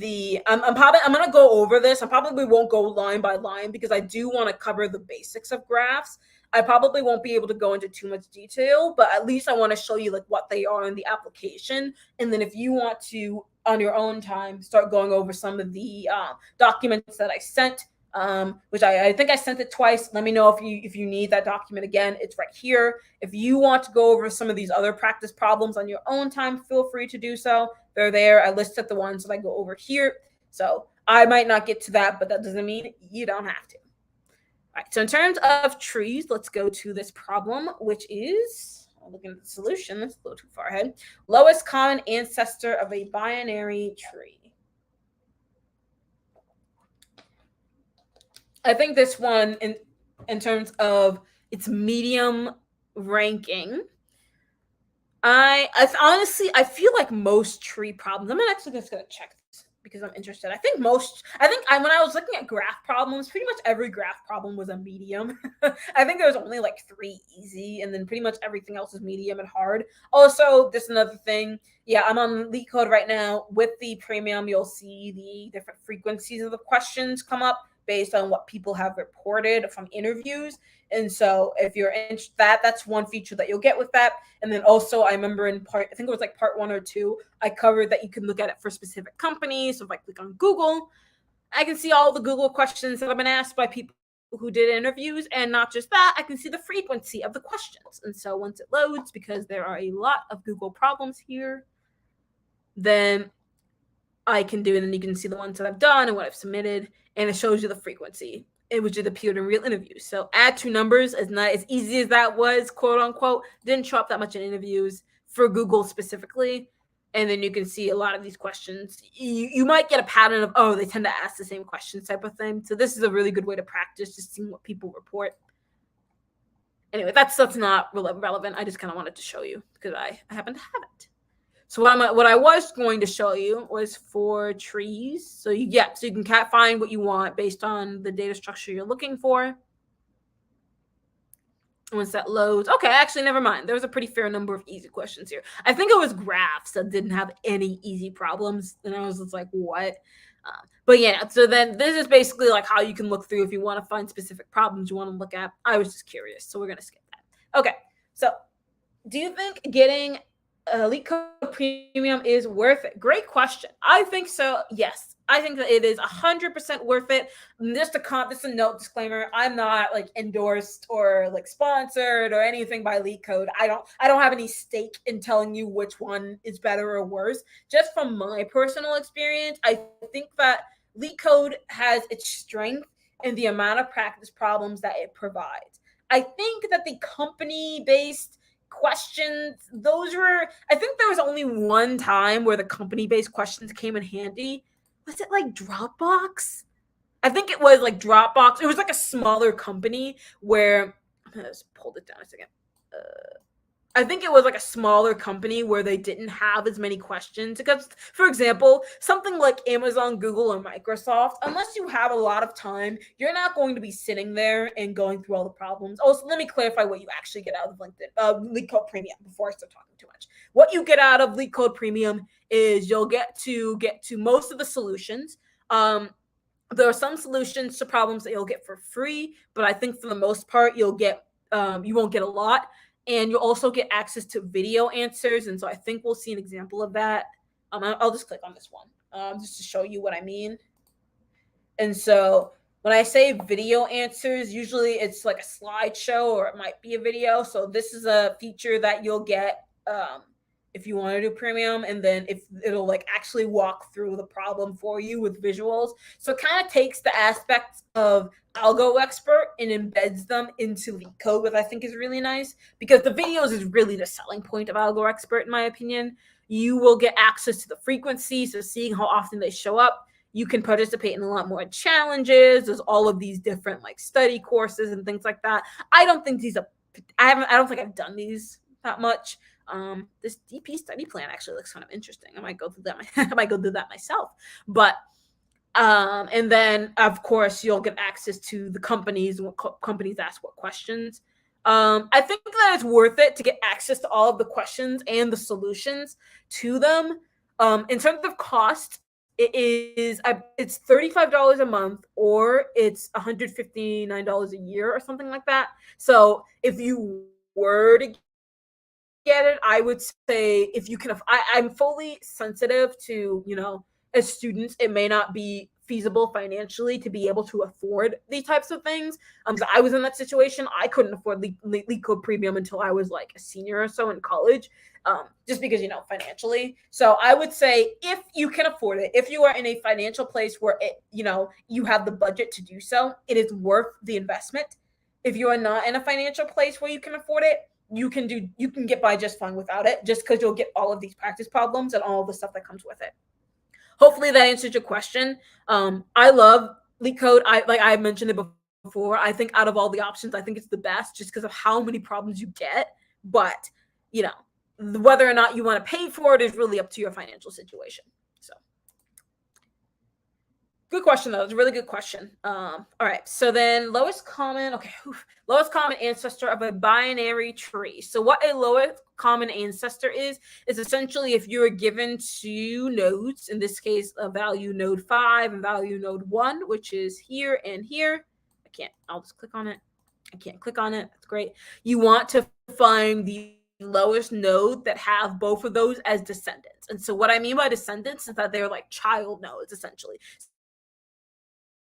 I'm going to go over this. I probably won't go line by line because I do want to cover the basics of graphs. I probably won't be able to go into too much detail, but at least I want to show you like what they are in the application. And then if you want to, on your own time, start going over some of the documents that I sent, which I think I sent it twice. Let me know if you need that document again. It's right here. If you want to go over some of these other practice problems on your own time, feel free to do so. They're there. I listed the ones that I go over here. So I might not get to that, but that doesn't mean you don't have to. All right, so in terms of trees, let's go to this problem, which is, looking at the solution, let's go too far ahead. Lowest common ancestor of a binary tree. I think this one, in terms of its medium ranking, I honestly, I feel like most tree problems, I'm actually just going to check this because I'm interested. I think when I was looking at graph problems, pretty much every graph problem was a medium. I think there was only like 3 easy, and then pretty much everything else is medium and hard. Also, just another thing. Yeah, I'm on LeetCode right now. With the premium, you'll see the different frequencies of the questions come up based on what people have reported from interviews. And so if you're in that's one feature that you'll get with that. And then also I remember in I think it was like part 1 or 2, I covered that you can look at it for specific companies. So if I click on Google, I can see all the Google questions that have been asked by people who did interviews. And not just that, I can see the frequency of the questions. And so once it loads, because there are a lot of Google problems here, then I can do, and then you can see the ones that I've done and what I've submitted, and it shows you the frequency, which is the peer and real interviews. So add two numbers, as not as easy as that was, quote unquote, didn't show up that much in interviews for Google specifically. And then you can see a lot of these questions. You might get a pattern of, oh, they tend to ask the same questions type of thing. So this is a really good way to practice, just seeing what people report. Anyway, that's not relevant. I just kind of wanted to show you because I happen to have it. So what I was going to show you was for trees. So you can find what you want based on the data structure you're looking for. Once that loads, okay, actually, never mind. There was a pretty fair number of easy questions here. I think it was graphs that didn't have any easy problems, and I was just like, what? But yeah, so then this is basically like how you can look through if you want to find specific problems you want to look at. I was just curious, so we're going to skip that. Okay, so do you think getting LeetCode Premium is worth it? Great question. I think so. Yes, I think that it is 100% worth it. Just a note disclaimer: I'm not like endorsed or like sponsored or anything by LeetCode. I don't have any stake in telling you which one is better or worse. Just from my personal experience, I think that LeetCode has its strength in the amount of practice problems that it provides. I think that the company-based questions, I think there was only one time where the company-based questions came in handy. Was it like Dropbox? I think it was like Dropbox. It was like a smaller company where, I'm gonna just pull it down a second. I think it was like a smaller company where they didn't have as many questions. Because, for example, something like Amazon, Google, or Microsoft, unless you have a lot of time, you're not going to be sitting there and going through all the problems. Also, let me clarify what you actually get out of LeetCode Premium before I start talking too much. What you get out of LeetCode Premium is you'll get to most of the solutions. There are some solutions to problems that you'll get for free, but I think for the most part, you won't get a lot. And you'll also get access to video answers. And so I think we'll see an example of that. I'll just click on this one just to show you what I mean. And so when I say video answers, usually it's like a slideshow or it might be a video. So this is a feature that you'll get if you want to do premium, and then if it'll like actually walk through the problem for you with visuals. So it kind of takes the aspects of Algo Expert and embeds them into LeetCode, which I think is really nice, because the videos is really the selling point of Algo Expert, in my opinion. You will get access to the frequency, so seeing how often they show up. You can participate in a lot more challenges. There's all of these different like study courses and things like that. I don't think I've done these that much. This DP study plan actually looks kind of interesting. I might go through that. I might go through that myself. But and then of course you'll get access to the companies and what companies ask what questions. I think that it's worth it to get access to all of the questions and the solutions to them. In terms of cost, it's $35 a month, or it's $159 a year or something like that. So if you were to get it, I would say if you can, I'm fully sensitive to, as students, it may not be feasible financially to be able to afford these types of things. Because I was in that situation. I couldn't afford LeetCode Premium until I was like a senior or so in college, just because, financially. So I would say if you can afford it, if you are in a financial place where you have the budget to do so, it is worth the investment. If you are not in a financial place where you can afford it, you can get by just fine without it, just because you'll get all of these practice problems and all of the stuff that comes with it. Hopefully that answers your question. I love LeetCode. I mentioned it before. I think out of all the options, I think it's the best just because of how many problems you get. But, whether or not you want to pay for it is really up to your financial situation. So good question, though. It's a really good question. All right. So then lowest common ancestor of a binary tree. So what a lowest common ancestor is essentially if you're given two nodes, in this case, a value node 5 and value node 1, which is here and here. I'll just click on it. I can't click on it. That's great. You want to find the lowest node that have both of those as descendants. And so what I mean by descendants is that they're like child nodes, essentially.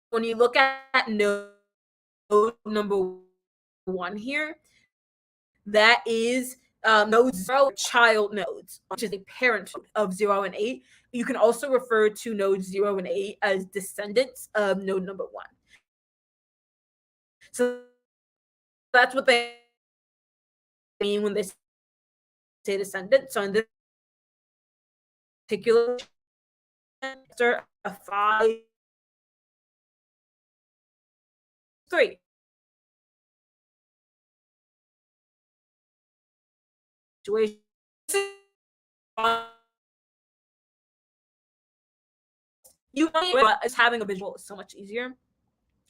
When you look at node number 1 here, that is node 0, child nodes, which is a parent node of 0 and 8. You can also refer to nodes 0 and 8 as descendants of node number 1. So that's what they mean when they say descendant. So in this particular, a 5, 3. Situation you is having a visual is so much easier.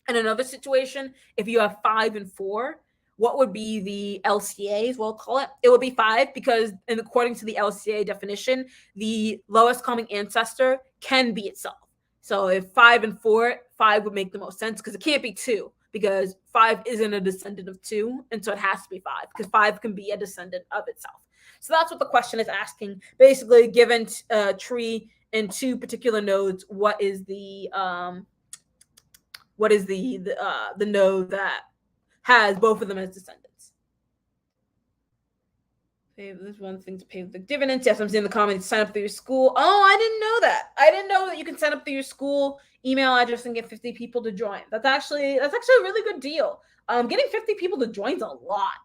In another situation, if you have 5 and 4, what would be the LCA, as we'll call it? It would be 5 because, and according to the LCA definition, the lowest common ancestor can be itself. So if 5 and 4, 5 would make the most sense because it can't be 2 because 5 isn't a descendant of 2, and so it has to be 5 because 5 can be a descendant of itself. So that's what the question is asking. Basically, given a tree in 2 particular nodes, what is the node that has both of them as descendants? There's one thing to pay the dividends. Yes, I'm seeing the comments. Sign up through your school. Oh, I didn't know that. I didn't know that you can sign up through your school email address and get 50 people to join. That's actually a really good deal. Getting 50 people to join is a lot.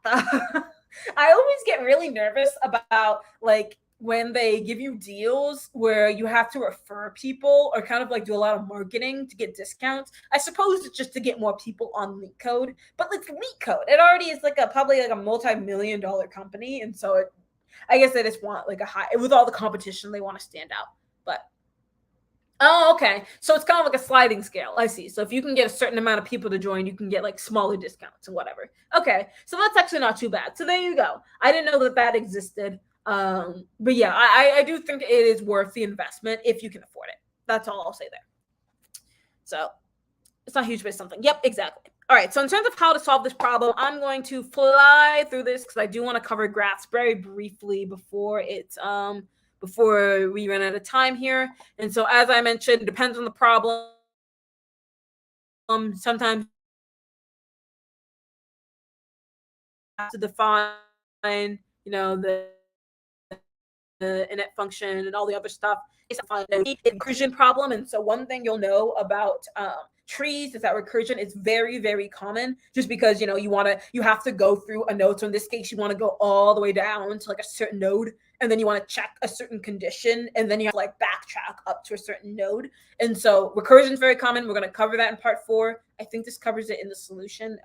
I always get really nervous about like when they give you deals where you have to refer people or kind of like do a lot of marketing to get discounts. I suppose it's just to get more people on LeetCode, but it's LeetCode. It already is like probably like a multi-million-dollar company, and so I guess they just want like a high with all the competition. They want to stand out, but. Oh, okay. So it's kind of like a sliding scale. I see. So if you can get a certain amount of people to join, you can get like smaller discounts and whatever. Okay. So that's actually not too bad. So there you go. I didn't know that existed. But yeah, I do think it is worth the investment if you can afford it. That's all I'll say there. So it's not huge, but it's something. Yep, exactly. All right. So in terms of how to solve this problem, I'm going to fly through this because I do want to cover graphs very briefly before we run out of time here. And so, as I mentioned, it depends on the problem. Sometimes you have to define, the init function and all the other stuff. It's a recursion problem. And so one thing you'll know about trees is that recursion is very, very common just because, you have to go through a node. So in this case, you want to go all the way down to like a certain node, and then you want to check a certain condition, and then you have to like backtrack up to a certain node. And so recursion is very common. We're going to cover that in part 4. I think this covers it in the solution.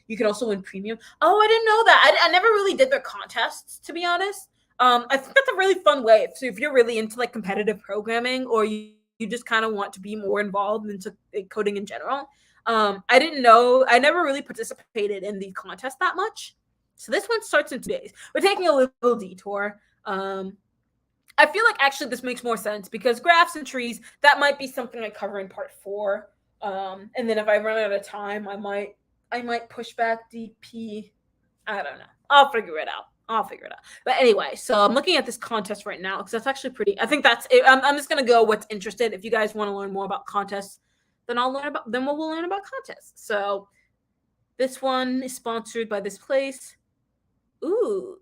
You can also win premium. Oh, I didn't know that. I never really did their contests, to be honest. I think that's a really fun way. So if you're really into like competitive programming, or you just kind of want to be more involved into coding in general, I didn't know. I never really participated in the contest that much. So this one starts in 2 days. We're taking a little detour. I feel like actually this makes more sense because graphs and trees, that might be something I cover in part 4. And then if I run out of time, I might push back DP. I don't know. I'll figure it out. But anyway, so I'm looking at this contest right now because that's actually pretty. I think that's it. I'm just gonna go what's interested. If you guys want to learn more about contests, then we'll learn about contests. So this one is sponsored by this place. Ooh,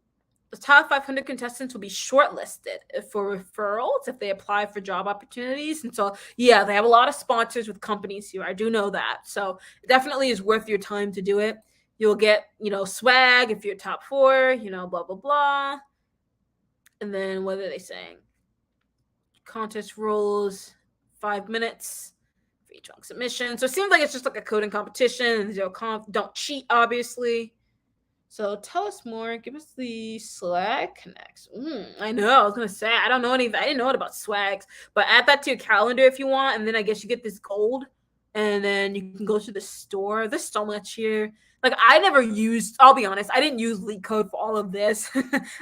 the top 500 contestants will be shortlisted for referrals if they apply for job opportunities. And so, yeah, they have a lot of sponsors with companies here. I do know that. So it definitely is worth your time to do it. You'll get, swag if you're top 4, blah, blah, blah. And then what are they saying? Contest rules, 5 minutes for each long submission. So it seems like it's just like a coding competition. Don't cheat, obviously. So tell us more. Give us the swag connects. I know. I was gonna say I don't know any. I didn't know it about swags, but add that to your calendar if you want, and then I guess you get this gold, and then you can go to the store. There's so much here. Like I never used. I'll be honest. I didn't use LeetCode for all of this.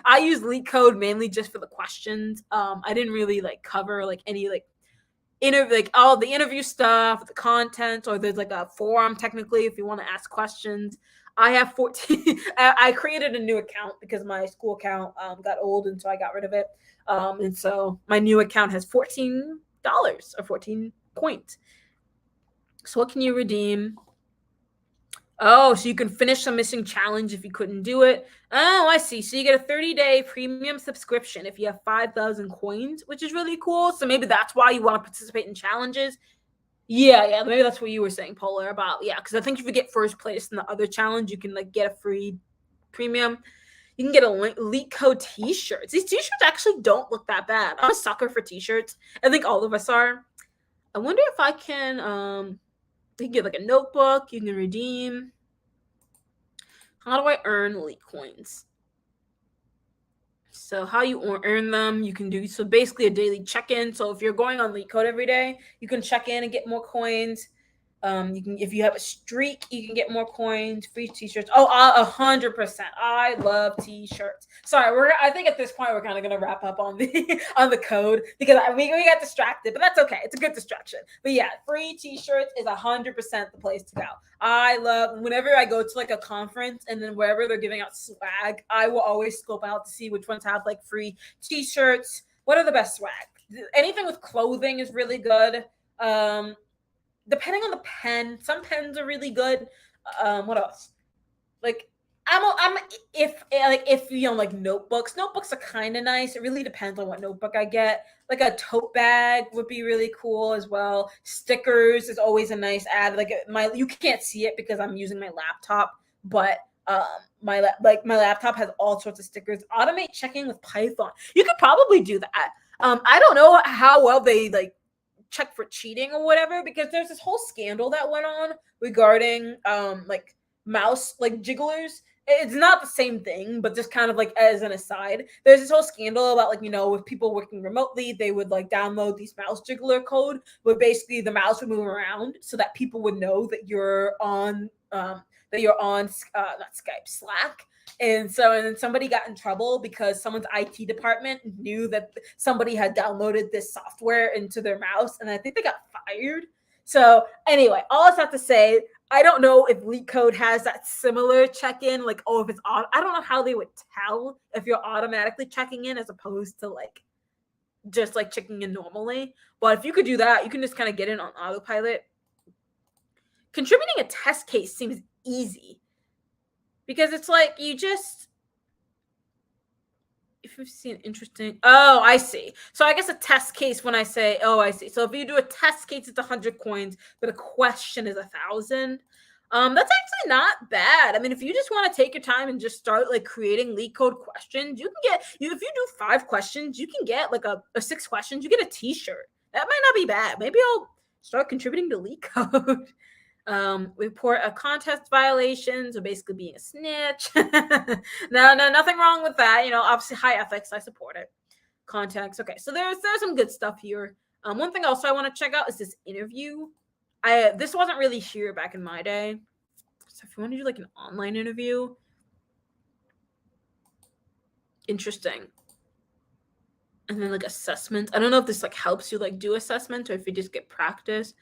I used LeetCode mainly just for the questions. I didn't really like cover like any like all the interview stuff, the content, or there's like a forum technically if you want to ask questions. I have 14. I created a new account because my school account got old, and so I got rid of it. And so my new account has $14 or 14 points. So what can you redeem? Oh, so you can finish a missing challenge if you couldn't do it. Oh, I see. So you get a 30-day premium subscription if you have 5,000 coins, which is really cool. So maybe that's why you want to participate in challenges. Yeah. Maybe that's what you were saying, Polar, about. Yeah, because I think if you get first place in the other challenge, you can like get a free premium. You can get a Leak Code t-shirts. These t-shirts actually don't look that bad. I'm a sucker for t-shirts. I think all of us are. I wonder if I can you can get like a notebook, you can redeem. How do I earn Leak coins? So how you earn them, you can do so basically a daily check-in. So if you're going on Leak Code every day, you can check in and get more coins. You can, if you have a streak, you can get more coins, free t-shirts. Oh, 100%. I love t-shirts. Sorry, I think at this point we're kind of gonna wrap up on the on the code because we got distracted, but that's okay. It's a good distraction. But yeah, free t-shirts is 100% the place to go. I love whenever I go to like a conference and then wherever they're giving out swag, I will always scope out to see which ones have like free t-shirts. What are the best swag? Anything with clothing is really good. Depending on the pen, some pens are really good. What else? Like I'm if you know like notebooks. Notebooks are kind of nice. It really depends on what notebook I get. Like a tote bag would be really cool as well. Stickers is always a nice add. Like my you can't see it because I'm using my laptop, but my laptop has all sorts of stickers. Automate checking with Python. You could probably do that. I don't know how well they like check for cheating or whatever because there's this whole scandal that went on regarding like mouse like jigglers. It's not the same thing, but just kind of like as an aside, there's this whole scandal about like, you know, with people working remotely, they would like download these mouse jiggler code where basically the mouse would move around so that people would know that you're on not Skype, Slack. And then somebody got in trouble because someone's IT department knew that somebody had downloaded this software into their mouse, and I think they got fired. So anyway, all I have to say, I don't know if Leak Code has that similar check-in, like if it's I don't know how they would tell if you're automatically checking in as opposed to like just like checking in normally. But if you could do that, you can just kind of get in on autopilot. Contributing a test case seems easy because it's like you just if you've seen interesting I see. So I guess a test case when I say I see. So if you do a test case it's 100 coins but a question is 1,000. That's actually not bad. I mean, if you just want to take your time and just start like creating Leak Code questions, you can get you if you do 5 questions you can get like a 6 questions you get a t-shirt. That might not be bad. Maybe I'll start contributing to Leak Code. Report a contest violation, so basically being a snitch. No, nothing wrong with that. You know, obviously high ethics, I support it. Context. Okay, so there's some good stuff here. One thing also I want to check out is this interview. This wasn't really here back in my day. So if you want to do like an online interview, interesting. And then like assessment. I don't know if this like helps you like do assessment or if you just get practice.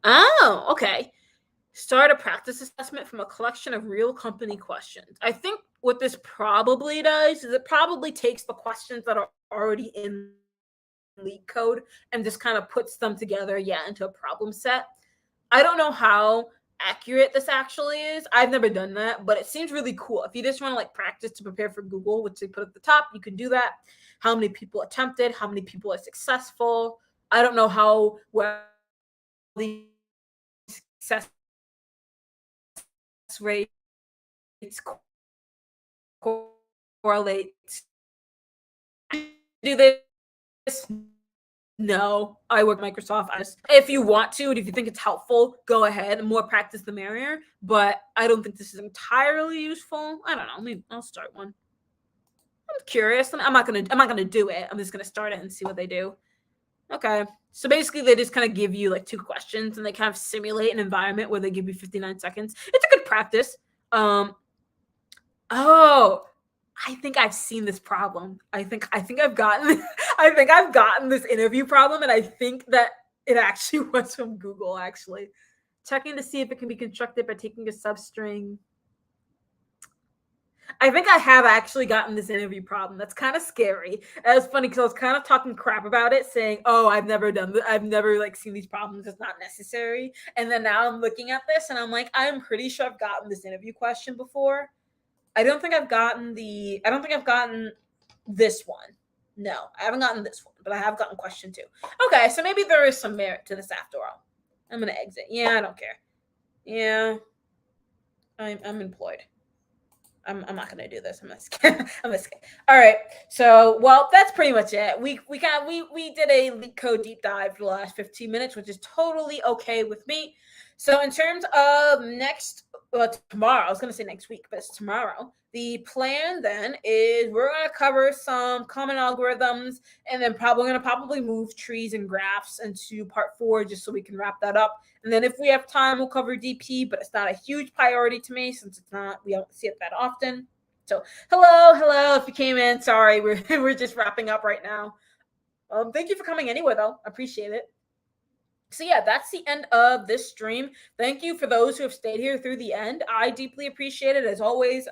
Oh, okay. Start a practice assessment from a collection of real company questions. I think what this probably does is it probably takes the questions that are already in Leak Code and just kind of puts them together, into a problem set. I don't know how accurate this actually is. I've never done that, but it seems really cool. If you just want to like practice to prepare for Google, which they put at the top, you can do that. How many people attempted, how many people are successful. I don't know how well the success rates correlate. Do this? No, I work at Microsoft. If you want to, and if you think it's helpful, go ahead. More practice, the merrier. But I don't think this is entirely useful. I don't know. Maybe I'll start one. I'm curious. I'm not gonna do it. I'm just gonna start it and see what they do. Okay. So basically, they just kind of give you like 2 questions, and they kind of simulate an environment where they give you 59 seconds. It's a good practice. Oh, I think I've seen this problem. I think I've gotten I think I've gotten this interview problem, and I think that it actually was from Google. Actually, checking to see if it can be constructed by taking a substring. I think I have actually gotten this interview problem. That's kind of scary. And it's funny because I was kind of talking crap about it, saying, "Oh, I've never done that. I've never like seen these problems. It's not necessary." And then now I'm looking at this, and I'm like, I'm pretty sure I've gotten this interview question before. I don't think I've gotten the. I don't think I've gotten this one. No, I haven't gotten this one, but I have gotten question two. Okay, so maybe there is some merit to this after all. I'm gonna exit. Yeah, I don't care. Yeah, I'm employed. I'm not gonna do this. I'm not scared. I'm not scared. All right. So well, that's pretty much it. We did a leak code deep dive for the last 15 minutes, which is totally okay with me. So in terms of tomorrow, I was gonna say next week, but it's tomorrow. The plan then is we're gonna cover some common algorithms, and then probably move trees and graphs into part 4 just so we can wrap that up. And then if we have time, we'll cover DP, but it's not a huge priority to me since we don't see it that often. So hello, if you came in, sorry, we're just wrapping up right now. Thank you for coming anyway, though. I appreciate it. So yeah, that's the end of this stream. Thank you for those who have stayed here through the end. I deeply appreciate it. As always,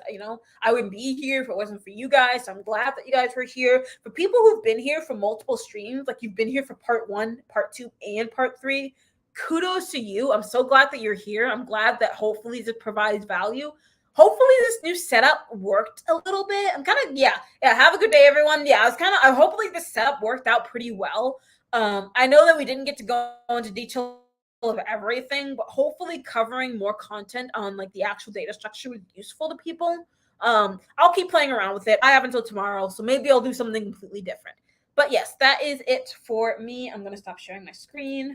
I wouldn't be here if it wasn't for you guys. So I'm glad that you guys were here. For people who've been here for multiple streams, like you've been here for part 1, part 2, and part 3, kudos to you. I'm so glad that you're here. I'm glad that hopefully this provides value. Hopefully this new setup worked a little bit. I'm kind of yeah. Have a good day, everyone. Yeah, hopefully this setup worked out pretty well. I know that we didn't get to go into detail of everything, but hopefully covering more content on like the actual data structure was useful to people. I'll keep playing around with it. I have until tomorrow, so maybe I'll do something completely different. But yes, that is it for me. I'm going to stop sharing my screen.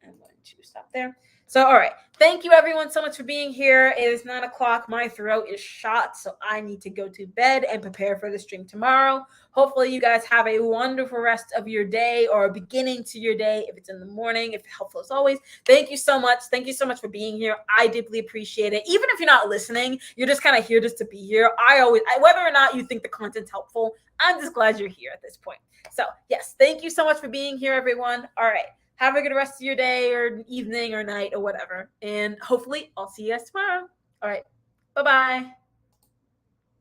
I'm going to stop there. So, all right. Thank you, everyone, so much for being here. It is 9 o'clock. My throat is shot, so I need to go to bed and prepare for the stream tomorrow. Hopefully, you guys have a wonderful rest of your day or a beginning to your day if it's in the morning. If helpful as always. Thank you so much. Thank you so much for being here. I deeply appreciate it. Even if you're not listening, you're just kind of here just to be here. Whether or not you think the content's helpful, I'm just glad you're here at this point. So, yes, thank you so much for being here, everyone. All right. Have a good rest of your day or evening or night or whatever. And hopefully I'll see you guys tomorrow. All right. Bye-bye.